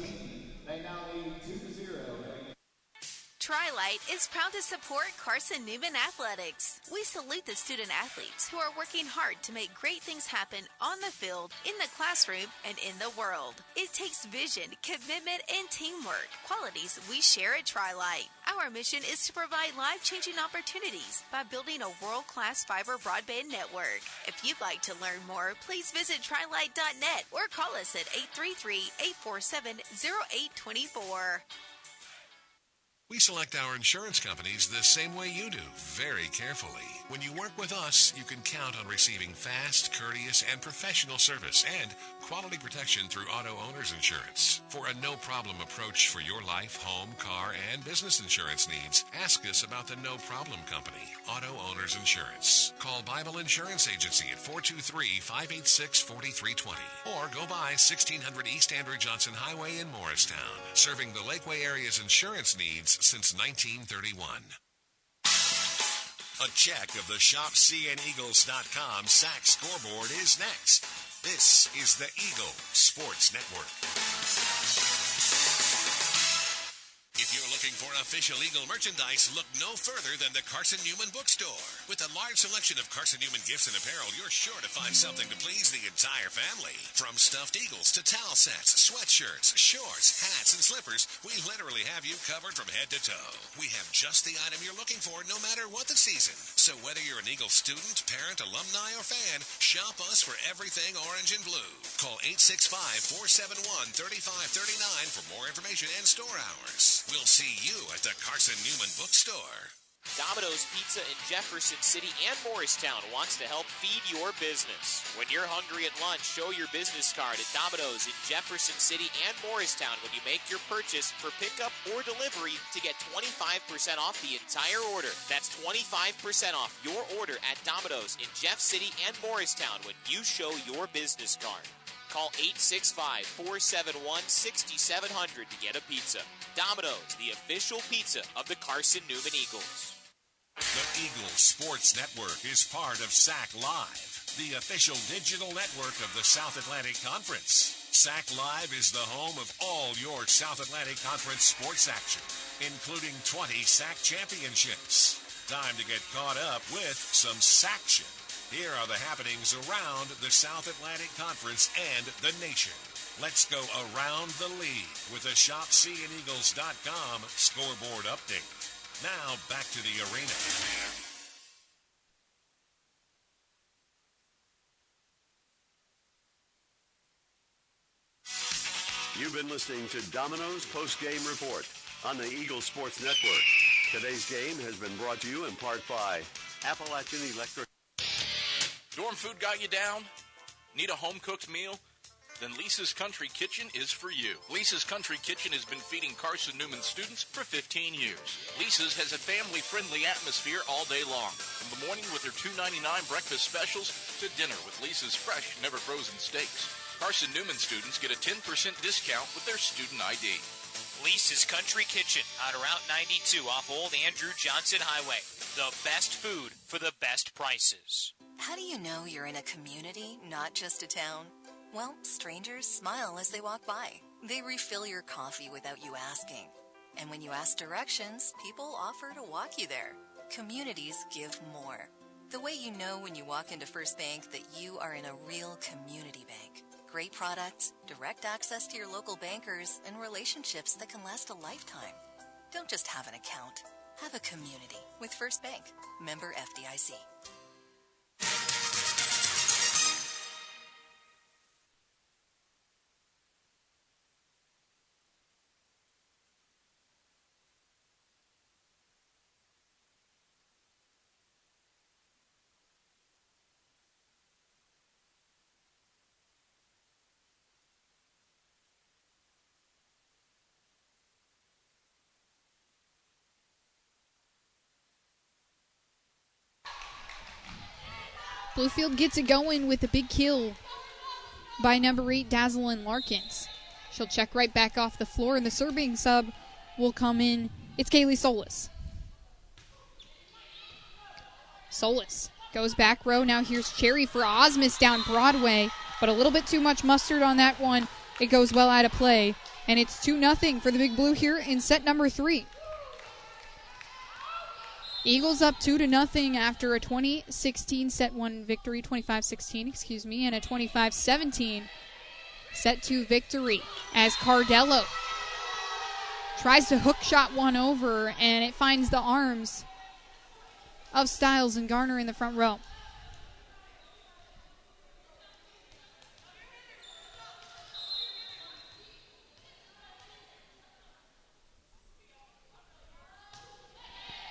Tri-Lite is proud to support Carson-Newman Athletics. We salute the student athletes who are working hard to make great things happen on the field, in the classroom, and in the world. It takes vision, commitment, and teamwork, qualities we share at Tri-Lite. Our mission is to provide life-changing opportunities by building a world-class fiber broadband network. If you'd like to learn more, please visit trilite.net or call us at 833-847-0824. We select our insurance companies the same way you do, very carefully. When you work with us, you can count on receiving fast, courteous, and professional service and quality protection through Auto Owners Insurance. For a no-problem approach for your life, home, car, and business insurance needs, ask us about the No Problem Company, Auto Owners Insurance. Call Bible Insurance Agency at 423-586-4320 or go by 1600 East Andrew Johnson Highway in Morristown, serving the Lakeway area's insurance needs since 1931. A check of the ShopCNEagles.com SAC scoreboard is next. This is the Eagle Sports Network. If you're looking for official Eagle merchandise, look no further than the Carson-Newman bookstore. With a large selection of Carson-Newman gifts and apparel, you're sure to find something to please the entire family. From stuffed eagles to towel sets, sweatshirts, shorts, hats, and slippers, we literally have you covered from head to toe. We have just the item you're looking for no matter what the season. So whether you're an Eagle student, parent, alumni, or fan, shop us for everything orange and blue. Call 865-471-3539 for more information and store hours. We'll see you at the Carson-Newman Bookstore. Domino's Pizza in Jefferson City and Morristown wants to help feed your business. When you're hungry at lunch, show your business card at Domino's in Jefferson City and Morristown when you make your purchase for pickup or delivery to get 25% off the entire order. That's 25% off your order at Domino's in Jeff City and Morristown when you show your business card. Call 865-471-6700 to get a pizza. Domino's, the official pizza of the Carson-Newman Eagles. The Eagles Sports Network is part of SAC Live, the official digital network of the South Atlantic Conference. SAC Live is the home of all your South Atlantic Conference sports action, including 20 SAC championships. Time to get caught up with some SACtion. Here are the happenings around the South Atlantic Conference and the nation. Let's go around the league with a ShopSeeAndEagles.com scoreboard update. Now, back to the arena. You've been listening to Domino's Post-Game Report on the Eagle Sports Network. Today's game has been brought to you in part by Appalachian Electric. Dorm food got you down? Need a home-cooked meal? Then Lisa's Country Kitchen is for you. Lisa's Country Kitchen has been feeding Carson-Newman students for 15 years. Lisa's has a family-friendly atmosphere all day long. From the morning with their $2.99 breakfast specials to dinner with Lisa's fresh, never-frozen steaks. Carson-Newman students get a 10% discount with their student ID. Lisa's Country Kitchen on Route 92 off Old Andrew Johnson Highway. The best food for the best prices. How do you know you're in a community, not just a town? Well, strangers smile as they walk by. They refill your coffee without you asking. And when you ask directions, people offer to walk you there. Communities give more. The way you know when you walk into First Bank that you are in a real community bank. Great products, direct access to your local bankers, and relationships that can last a lifetime. Don't just have an account. Have a community with First Bank. Member FDIC. Bluefield gets it going with a big kill by number 8, Dazzlin Larkins. She'll check right back off the floor, and the serving sub will come in. It's Kaylee Solis. Solis goes back row. Now here's Cherry for Osmus down Broadway, but a little bit too much mustard on that one. It goes well out of play, and it's 2-0 for the Big Blue here in set number 3. Eagles up 2-0 after a 2016 set 1 victory, 25-16, and a 25-17 set 2 victory as Cardello tries to hook shot one over, and it finds the arms of Stiles and Garner in the front row.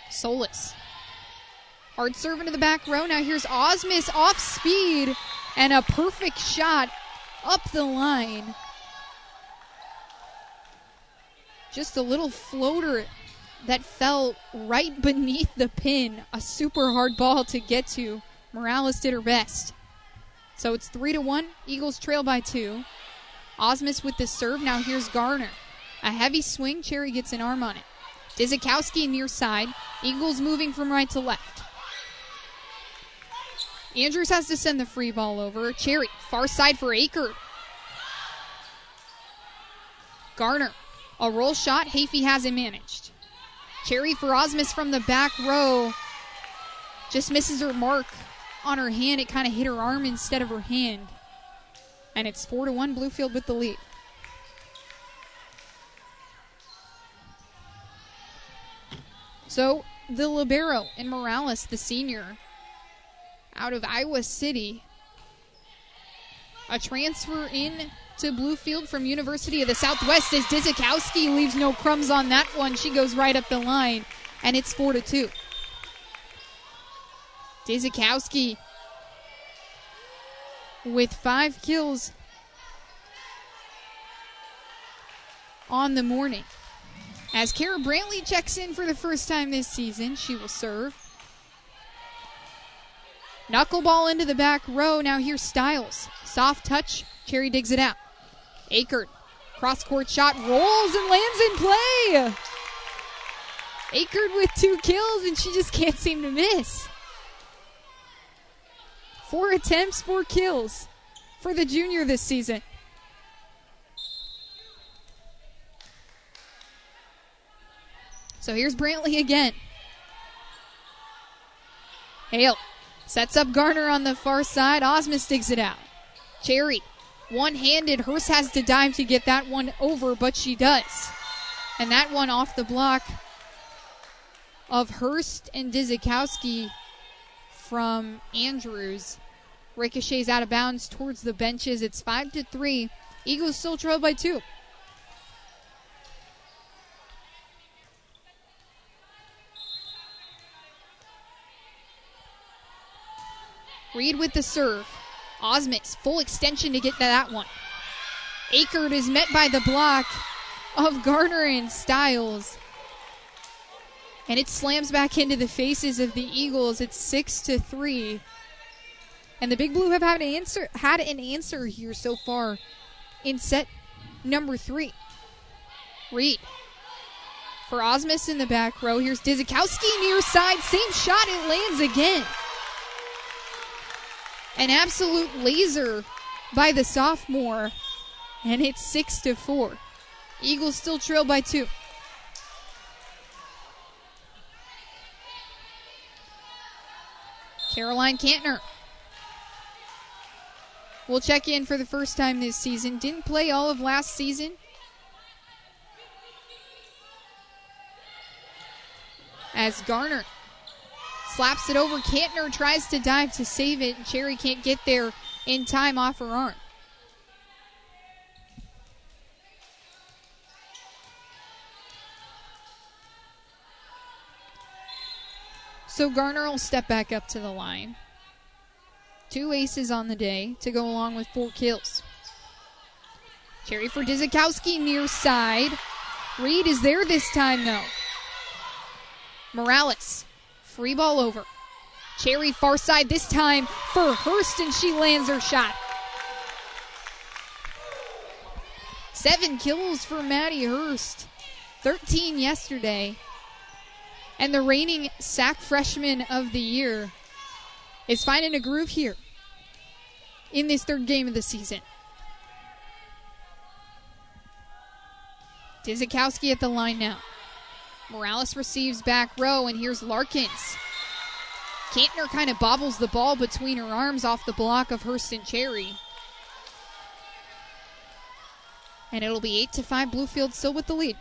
Solis. Hard serve into the back row. Now here's Osmus off speed and a perfect shot up the line. Just a little floater that fell right beneath the pin. A super hard ball to get to. Morales did her best. So it's 3-1. Eagles trail by 2. Osmus with the serve. Now here's Garner. A heavy swing. Cherry gets an arm on it. Dizikowski near side. Eagles moving from right to left. Andrews has to send the free ball over. Cherry, far side for Aker. Garner, a roll shot. Hafey has it managed. Cherry for Osmus from the back row. Just misses her mark on her hand. It kind of hit her arm instead of her hand. And it's 4-1, Bluefield with the lead. So the libero in Morales, the senior, out of Iowa City, a transfer in to Bluefield from University of the Southwest, as Dizikowski leaves no crumbs on that one. She goes right up the line, and it's 4-2. Dizikowski with 5 kills on the morning. As Kara Brantley checks in for the first time this season, she will serve. Knuckleball into the back row. Now here's Stiles. Soft touch. Cherry digs it out. Akert. Cross-court shot. Rolls and lands in play. Akert with 2 kills, and she just can't seem to miss. 4 attempts, 4 kills for the junior this season. So here's Brantley again. Hale sets up Garner on the far side. Osmus digs it out. Cherry, one-handed. Hurst has to dive to get that one over, but she does. And that one off the block of Hurst and Dizikowski from Andrews. Ricochets out of bounds towards the benches. It's 5-3. Eagles still trail by 2. Reed with the serve. Osmus, full extension to get that one. Akert is met by the block of Garner and Stiles. And it slams back into the faces of the Eagles. It's 6-3. And the Big Blue have had an answer here so far in set number 3. Reed for Osmus in the back row. Here's Dizikowski near side. Same shot. It lands again. An absolute laser by the sophomore. And it's 6-4. Eagles still trail by 2. Caroline Kantner will check in for the first time this season. Didn't play all of last season. As Garner slaps it over. Kantner tries to dive to save it. Cherry can't get there in time off her arm. So Garner will step back up to the line. 2 aces on the day to go along with 4 kills. Cherry for Dizikowski near side. Reed is there this time though. Morales, free ball over. Cherry far side this time for Hurst, and she lands her shot. 7 kills for Maddie Hurst. 13 yesterday. And the reigning SAC freshman of the year is finding a groove here in this 3rd game of the season. Dizikowski at the line now. Morales receives back row, and here's Larkins. Kantner kind of bobbles the ball between her arms off the block of Hurst and Cherry. And it'll be 8-5, Bluefield still with the lead.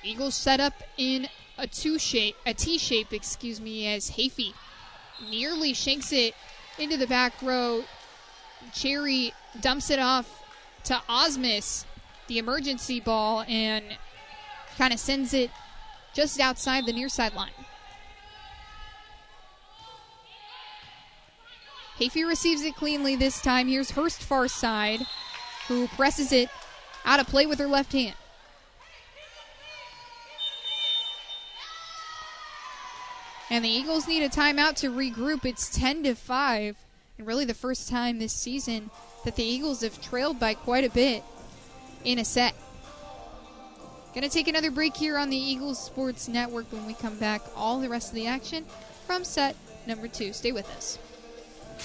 Eagles set up in a T-shape, as Hafey nearly shanks it into the back row. Cherry dumps it off to Osmus, the emergency ball, and kind of sends it just outside the near sideline. Hafey receives it cleanly this time. Here's Hurst far side, who presses it out of play with her left hand. And the Eagles need a timeout to regroup. It's 10-5. And really the first time this season that the Eagles have trailed by quite a bit in a set. Going to take another break here on the Eagles Sports Network. When we come back, all the rest of the action from set number 2. Stay with us.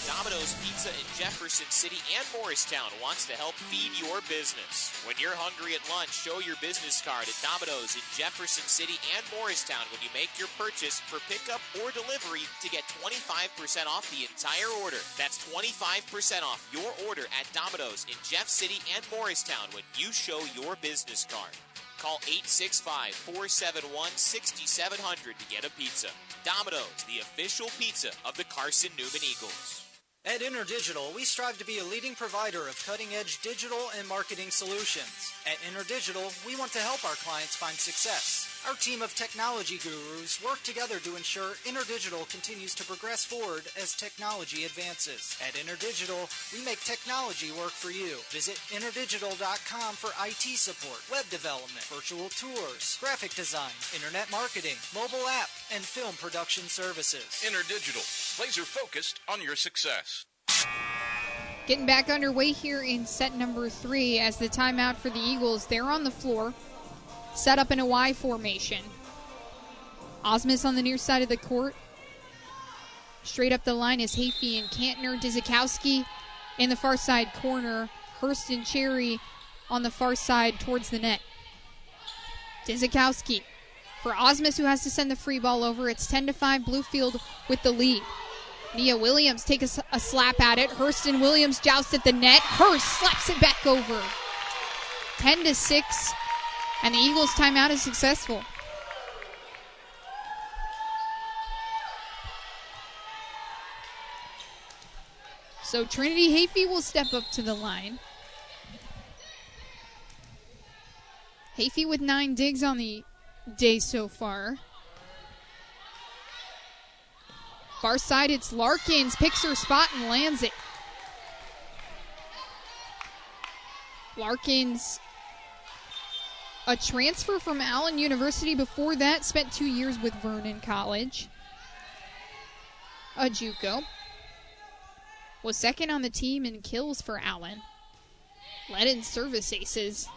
Domino's Pizza in Jefferson City and Morristown wants to help feed your business. When you're hungry at lunch, show your business card at Domino's in Jefferson City and Morristown when you make your purchase for pickup or delivery to get 25% off the entire order. That's 25% off your order at Domino's in Jeff City and Morristown when you show your business card. Call 865-471-6700 to get a pizza. Domino's, the official pizza of the Carson-Newman Eagles. At InterDigital, we strive to be a leading provider of cutting-edge digital and marketing solutions. At InterDigital, we want to help our clients find success. Our team of technology gurus work together to ensure InterDigital continues to progress forward as technology advances. At InterDigital, we make technology work for you. Visit InterDigital.com for IT support, web development, virtual tours, graphic design, internet marketing, mobile app, and film production services. InterDigital, laser focused on your success. Getting back underway here in set number 3 as the timeout for the Eagles. They're on the floor, set up in a Y formation. Osmus on the near side of the court. Straight up the line is Hafey and Kantner. Dzikowski in the far side corner. Hurst and Cherry on the far side towards the net. Dzikowski for Osmus, who has to send the free ball over. It's 10-5, Bluefield with the lead. Nia Williams take a slap at it. Hurst and Williams joust at the net. Hurst slaps it back over. 10-6, and the Eagles' timeout is successful. So Trinity Hafey will step up to the line. Hafey with 9 digs on the day so far. Far side, it's Larkins, picks her spot and lands it. Larkins, a transfer from Allen University. Before that, spent 2 years with Vernon College. A JUCO. Was second on the team in kills for Allen. Led in service aces.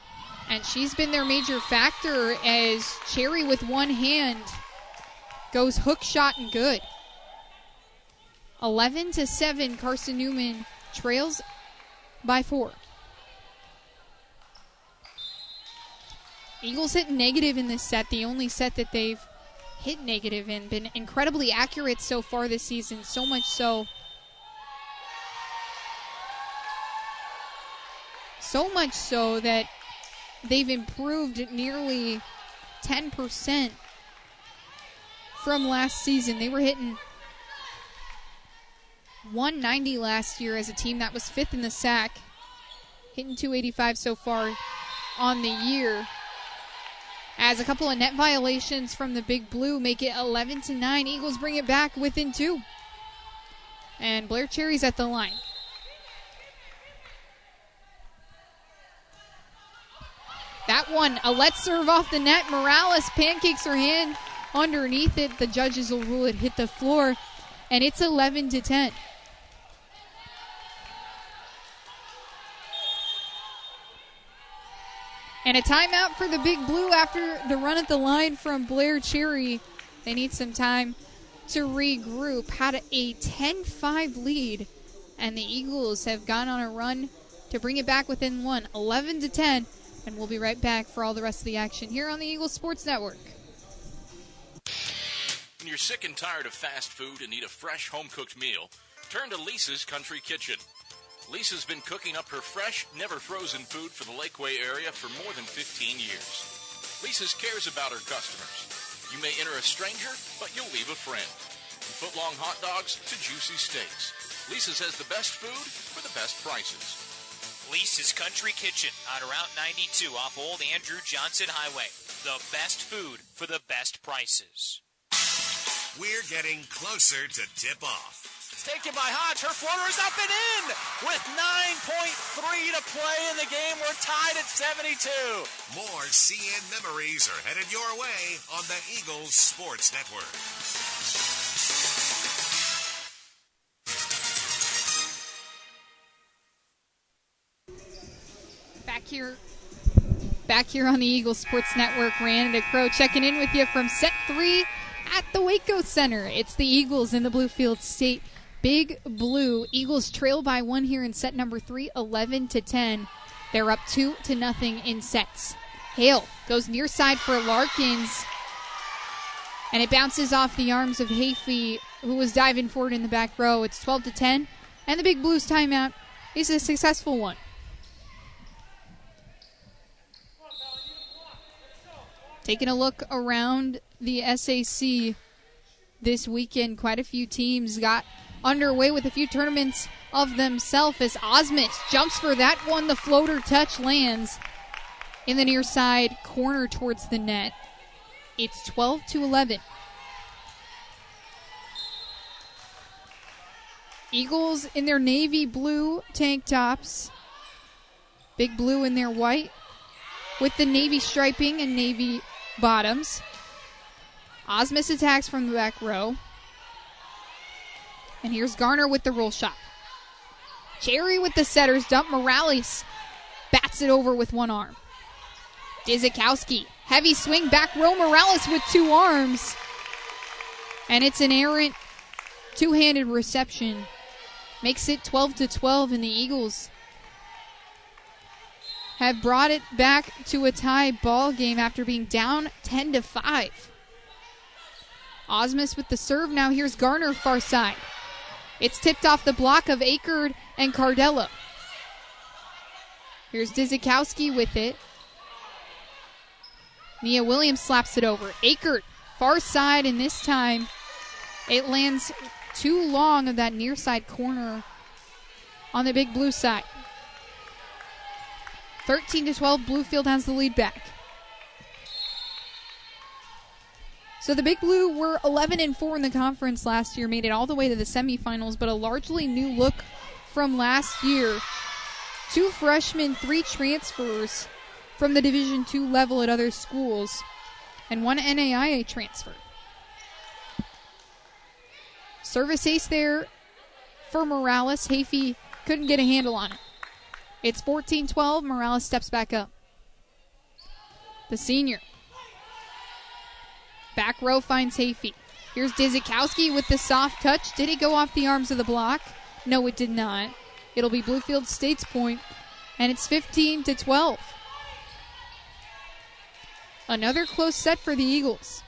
And she's been their major factor as Cherry with one hand goes hook shot and good. 11-7, Carson-Newman trails by 4. Eagles hit negative in this set, the only set that they've hit negative in. Been incredibly accurate so far this season, so much so. So much so that they've improved nearly 10% from last season. They were hitting 190 last year as a team. That was 5th in the SAC. Hitting 285 so far on the year. As a couple of net violations from the Big Blue make it 11-9. Eagles bring it back within 2. And Blair Cherry's at the line. That one, a let's serve off the net. Morales pancakes her hand underneath it. The judges will rule it hit the floor. And it's 11-10. And a timeout for the Big Blue after the run at the line from Blair Cherry. They need some time to regroup. Had a 10-5 lead, and the Eagles have gone on a run to bring it back within 1, 11-10. And we'll be right back for all the rest of the action here on the Eagles Sports Network. When you're sick and tired of fast food and need a fresh home-cooked meal, turn to Lisa's Country Kitchen. Lisa's been cooking up her fresh, never-frozen food for the Lakeway area for more than 15 years. Lisa's cares about her customers. You may enter a stranger, but you'll leave a friend. From foot-long hot dogs to juicy steaks, Lisa's has the best food for the best prices. Lisa's Country Kitchen on Route 92 off Old Andrew Johnson Highway. The best food for the best prices. We're getting closer to tip-off. It's taken by Hodge. Her floater is up and in with 9.3 to play in the game. We're tied at 72. More CN memories are headed your way on the Eagles Sports Network. Back here on the Eagles Sports Network, Randa Crow checking in with you from set 3 at the Waco Center. It's the Eagles in the Bluefield State Big Blue. Eagles trail by 1 here in set number 3, 11-10. They're up 2-0 in sets. Hale goes near side for Larkins, and it bounces off the arms of Hafey, who was diving forward in the back row. It's 12-10, and the Big Blues timeout is a successful one. Taking a look around the SAC this weekend, quite a few teams got underway with a few tournaments of themselves as Osmus jumps for that one. The floater touch lands in the near side corner towards the net. It's 12-11. Eagles in their navy blue tank tops. Big blue in their white with the navy striping and navy bottoms. Osmus attacks from the back row. And here's Garner with the roll shot. Cherry with the setter's dump. Morales bats it over with one arm. Dizikowski, heavy swing back row. Morales with two arms. And it's an errant two-handed reception. Makes it 12-12, and the Eagles have brought it back to a tie ball game after being down 10-5. Osmus with the serve. Now here's Garner far side. It's tipped off the block of Akerd and Cardello. Here's Dizikowski with it. Nia Williams slaps it over. Akerd far side, and this time it lands too long of that near side corner on the big blue side. 13-12, Bluefield has the lead back. So the Big Blue were 11-4 in the conference last year, made it all the way to the semifinals, but a largely new look from last year. 2 freshmen, 3 transfers from the Division II level at other schools, and 1 NAIA transfer. Service ace there for Morales. Hafey couldn't get a handle on it. It's 14-12. Morales steps back up. The senior. Back row finds Hafey. Here's Dizikowski with the soft touch. Did it go off the arms of the block? No, it did not. It'll be Bluefield State's point, and it's 15-12. Another close set for the Eagles.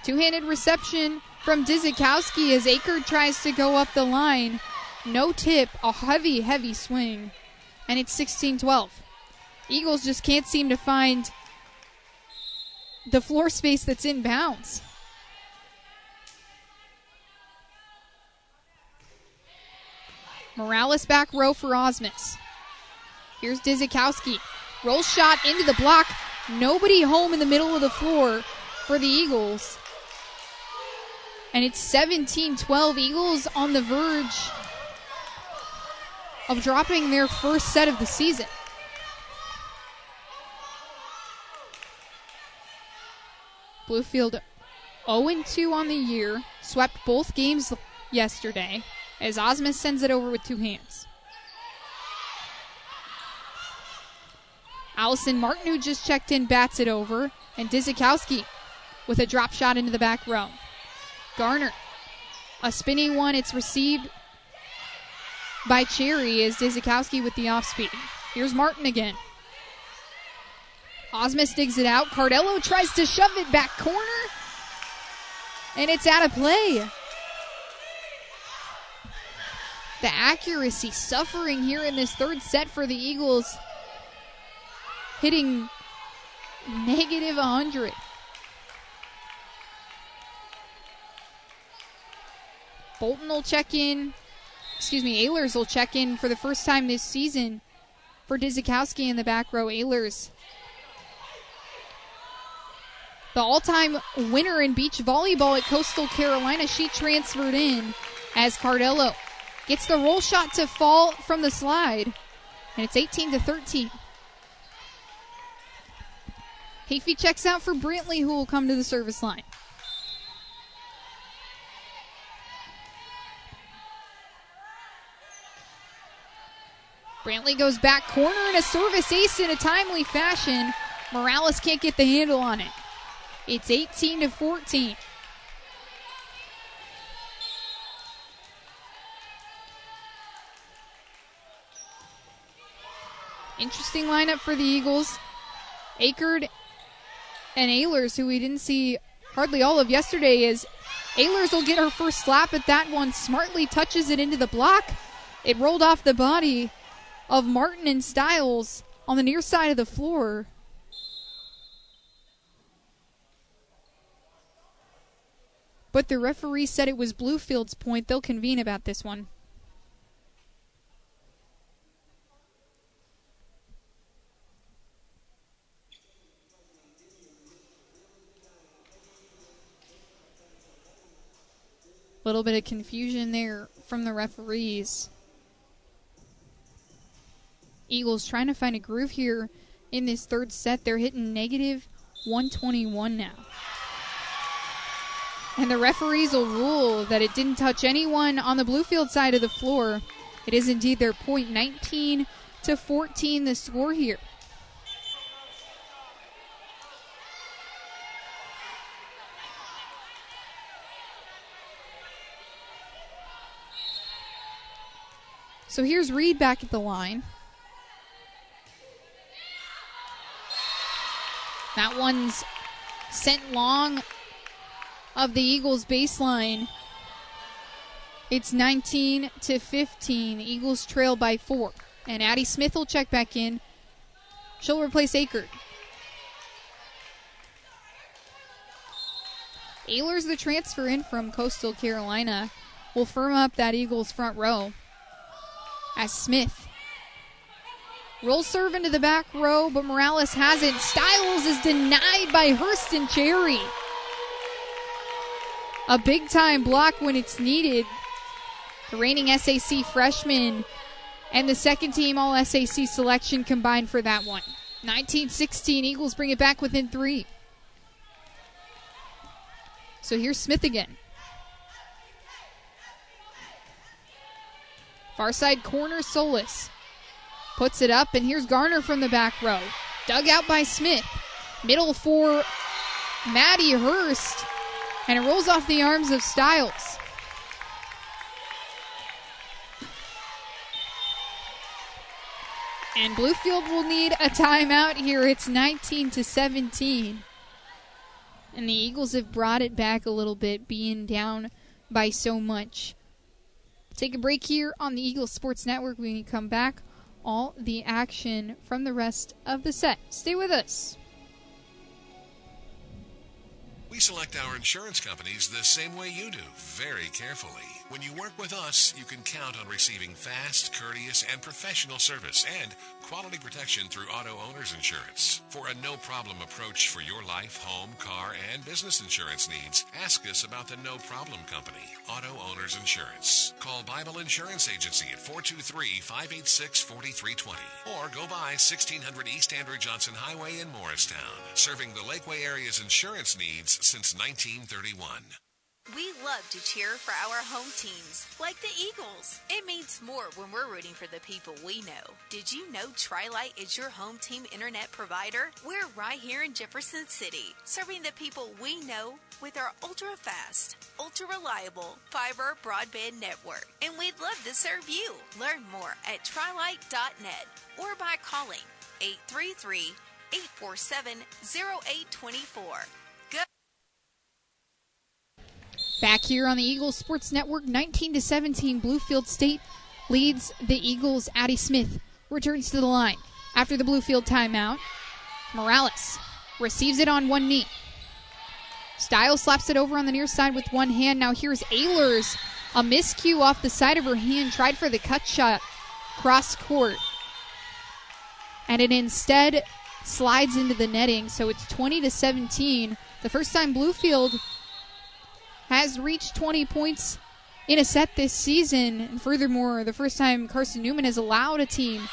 Two-handed reception from Dizikowski as Akerd tries to go up the line. No tip, a heavy, heavy swing. And it's 16-12. Eagles just can't seem to find the floor space that's in bounds. Morales back row for Osmus. Here's Dizikowski. Roll shot into the block. Nobody home in the middle of the floor for the Eagles. And it's 17-12. Eagles on the verge of dropping their first set of the season. Bluefield 0-2 on the year. Swept both games yesterday as Osmus sends it over with 2 hands. Allison Martin, who just checked in, bats it over. And Dizikowski with a drop shot into the back row. Garner, a spinning one. It's received by Cherry as Dizikowski with the off speed. Here's Martin again. Osmus digs it out. Cardello tries to shove it back corner. And it's out of play. The accuracy suffering here in this third set for the Eagles. Hitting negative 100. Bolton will check in. Ehlers will check in for the first time this season for Dizikowski in the back row. Ehlers, the all-time winner in beach volleyball at Coastal Carolina. She transferred in as Cardello gets the roll shot to fall from the slide. And it's 18-13. Hafey checks out for Brantley, who will come to the service line. Brantley goes back corner and a service ace in a timely fashion. Morales can't get the handle on it. It's 18-14. Interesting lineup for the Eagles. Akerd and Ehlers, who we didn't see hardly all of yesterday, is Ehlers will get her first slap at that one. Smartly touches it into the block. It rolled off the body of Martin and Stiles on the near side of the floor. But the referee said it was Bluefield's point. They'll convene about this one. A little bit of confusion there from the referees. Eagles trying to find a groove here in this third set. They're hitting negative 121 now. And the referees will rule that it didn't touch anyone on the Bluefield side of the floor. It is indeed their point. 19-14 the score here. So here's Reed back at the line. That one's sent long of the Eagles baseline. It's 19-15. The Eagles trail by 4. And Addie Smith will check back in. She'll replace Akert. Ehlers, the transfer in from Coastal Carolina, will firm up that Eagles front row. As Smith rolls serve into the back row, but Morales hasn't. Stiles is denied by Hurston Cherry. A big-time block when it's needed. The reigning SAC freshman and the second-team All-SAC selection combined for that one. 19-16, Eagles bring it back within 3. So here's Smith again. Far side corner, Solis puts it up, and here's Garner from the back row. Dug out by Smith. Middle for Maddie Hurst, and it rolls off the arms of Stiles. And Bluefield will need a timeout here. It's 19-17. And the Eagles have brought it back a little bit, being down by so much. Take a break here on the Eagles Sports Network. When we come back, all the action from the rest of the set. Stay with us. We select our insurance companies the same way you do, very carefully. When you work with us, you can count on receiving fast, courteous, and professional service and quality protection through Auto Owners Insurance. For a no-problem approach for your life, home, car, and business insurance needs, ask us about the No Problem Company, Auto Owners Insurance. Call Bible Insurance Agency at 423-586-4320 or go by 1600 East Andrew Johnson Highway in Morristown, serving the Lakeway area's insurance needs since 1931. We love to cheer for our home teams, like the Eagles. It means more when we're rooting for the people we know. Did you know Tri-Lite is your home team internet provider? We're right here in Jefferson City, serving the people we know with our ultra-fast, ultra-reliable fiber broadband network. And we'd love to serve you. Learn more at trilite.net or by calling 833-847-0824. Back here on the Eagles Sports Network, 19-17, Bluefield State leads the Eagles. Addie Smith returns to the line after the Bluefield timeout. Morales receives it on one knee. Stiles slaps it over on the near side with one hand. Now here's Ehlers. A miscue off the side of her hand. Tried for the cut shot cross court. And it instead slides into the netting. So it's 20-17. The first time Bluefield has reached 20 points in a set this season. And furthermore, the first time Carson-Newman has allowed a team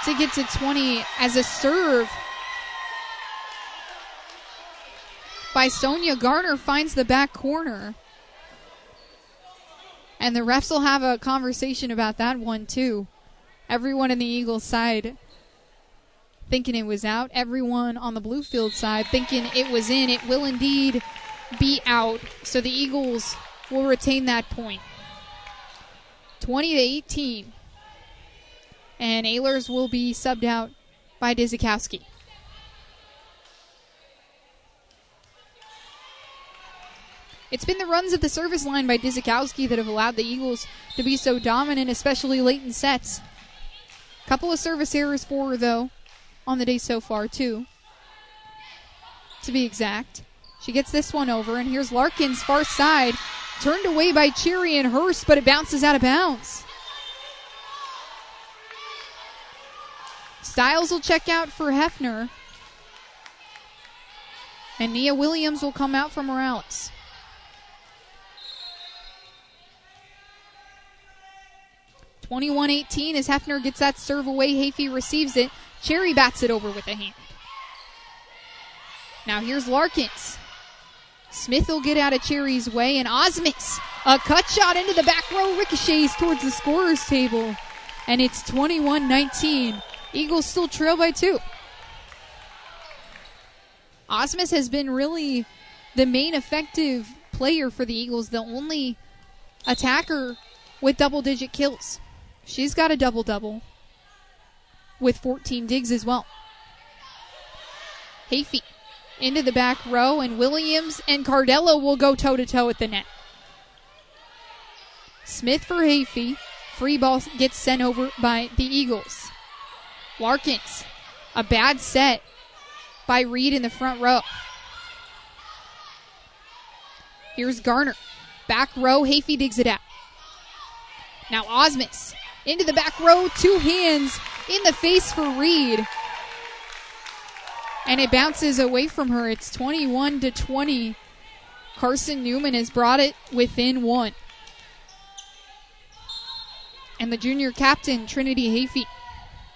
to get to 20 as a serve by Sonia Garner finds the back corner. And the refs will have a conversation about that one too. Everyone on the Eagles side thinking it was out. Everyone on the Bluefield side thinking it was in. It will indeed be out. So the Eagles will retain that point. 20-18. And Ehlers will be subbed out by Dizikowski. It's been the runs at the service line by Dizikowski that have allowed the Eagles to be so dominant, especially late in sets. Couple of service errors for her, though, on the day so far, too, to be exact. She gets this one over, and here's Larkins, far side, turned away by Cherry and Hurst, but it bounces out of bounds. Stiles will check out for Hefner, and Nia Williams will come out for Morales. (21-18) as Hefner gets that serve away. Hafey receives it. Cherry bats it over with a hand. Now here's Larkins. Smith will get out of Cherry's way, and Osmus, a cut shot into the back row, ricochets towards the scorer's table, and it's 21-19. Eagles still trail by 2. Osmus has been really the main effective player for the Eagles, the only attacker with double-digit kills. She's got a double-double with 14 digs as well. Hafey into the back row, and Williams and Cardello will go toe-to-toe at the net. Smith for Hafey. Free ball gets sent over by the Eagles. Larkins, a bad set by Reed in the front row. Here's Garner. Back row, Hafey digs it out. Now Osmus into the back row, 2 hands in the face for Reed. And it bounces away from her. It's 21-20. Carson-Newman has brought it within 1. And the junior captain, Trinity Hafey,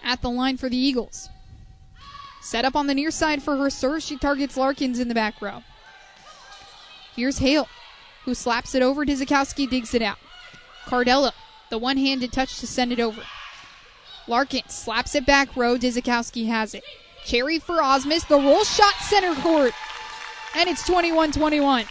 at the line for the Eagles. Set up on the near side for her serve. She targets Larkins in the back row. Here's Hale, who slaps it over. Dizikowski digs it out. Cardello, the one-handed touch to send it over. Larkins slaps it back row. Dizikowski has it. Cherry for Osmus. The roll shot center court. And it's 21-21.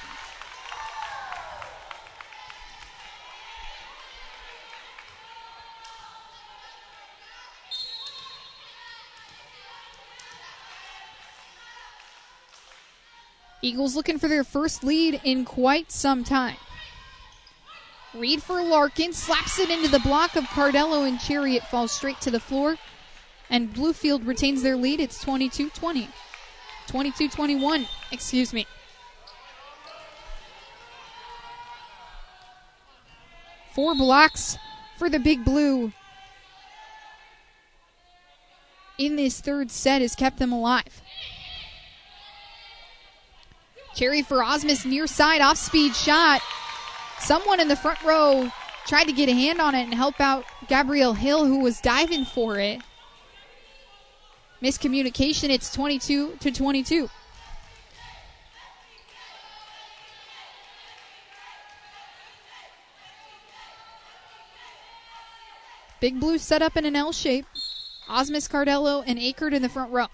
Eagles looking for their first lead in quite some time. Reed for Larkin, slaps it into the block of Cardello and Cherry. It falls straight to the floor. And Bluefield retains their lead. It's 22-20. 22-21, excuse me. Four blocks for the Big Blue in this third set has kept them alive. Cherry for Osmus, near side, off-speed shot. Someone in the front row tried to get a hand on it and help out Gabrielle Hill, who was diving for it. Miscommunication, it's 22-22. Big Blue set up in an L shape. Osmus, Cardello, and Akert in the front row.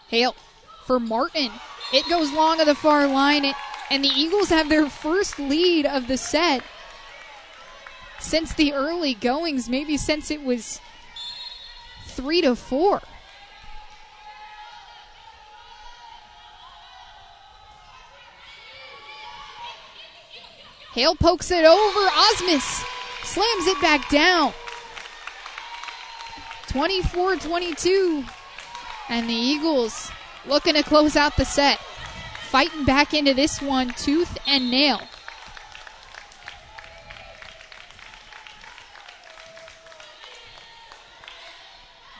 Hale for Martin. It goes long of the far line, and the Eagles have their first lead of the set since the early goings, maybe since it was 3-4. Hale pokes it over. Osmus slams it back down. 24-22. And the Eagles looking to close out the set. Fighting back into this one, tooth and nail.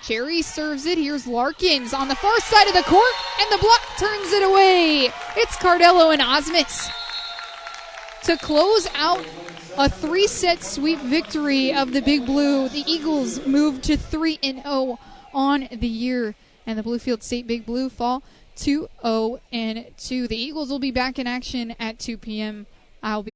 Cherry serves it. Here's Larkins on the far side of the court, and the block turns it away. It's Cardello and Osmus to close out a 3-set sweep victory of the Big Blue. The Eagles move to 3-0 on the year, and the Bluefield State Big Blue fall 2-0-2. The Eagles will be back in action at 2 p.m. I'll be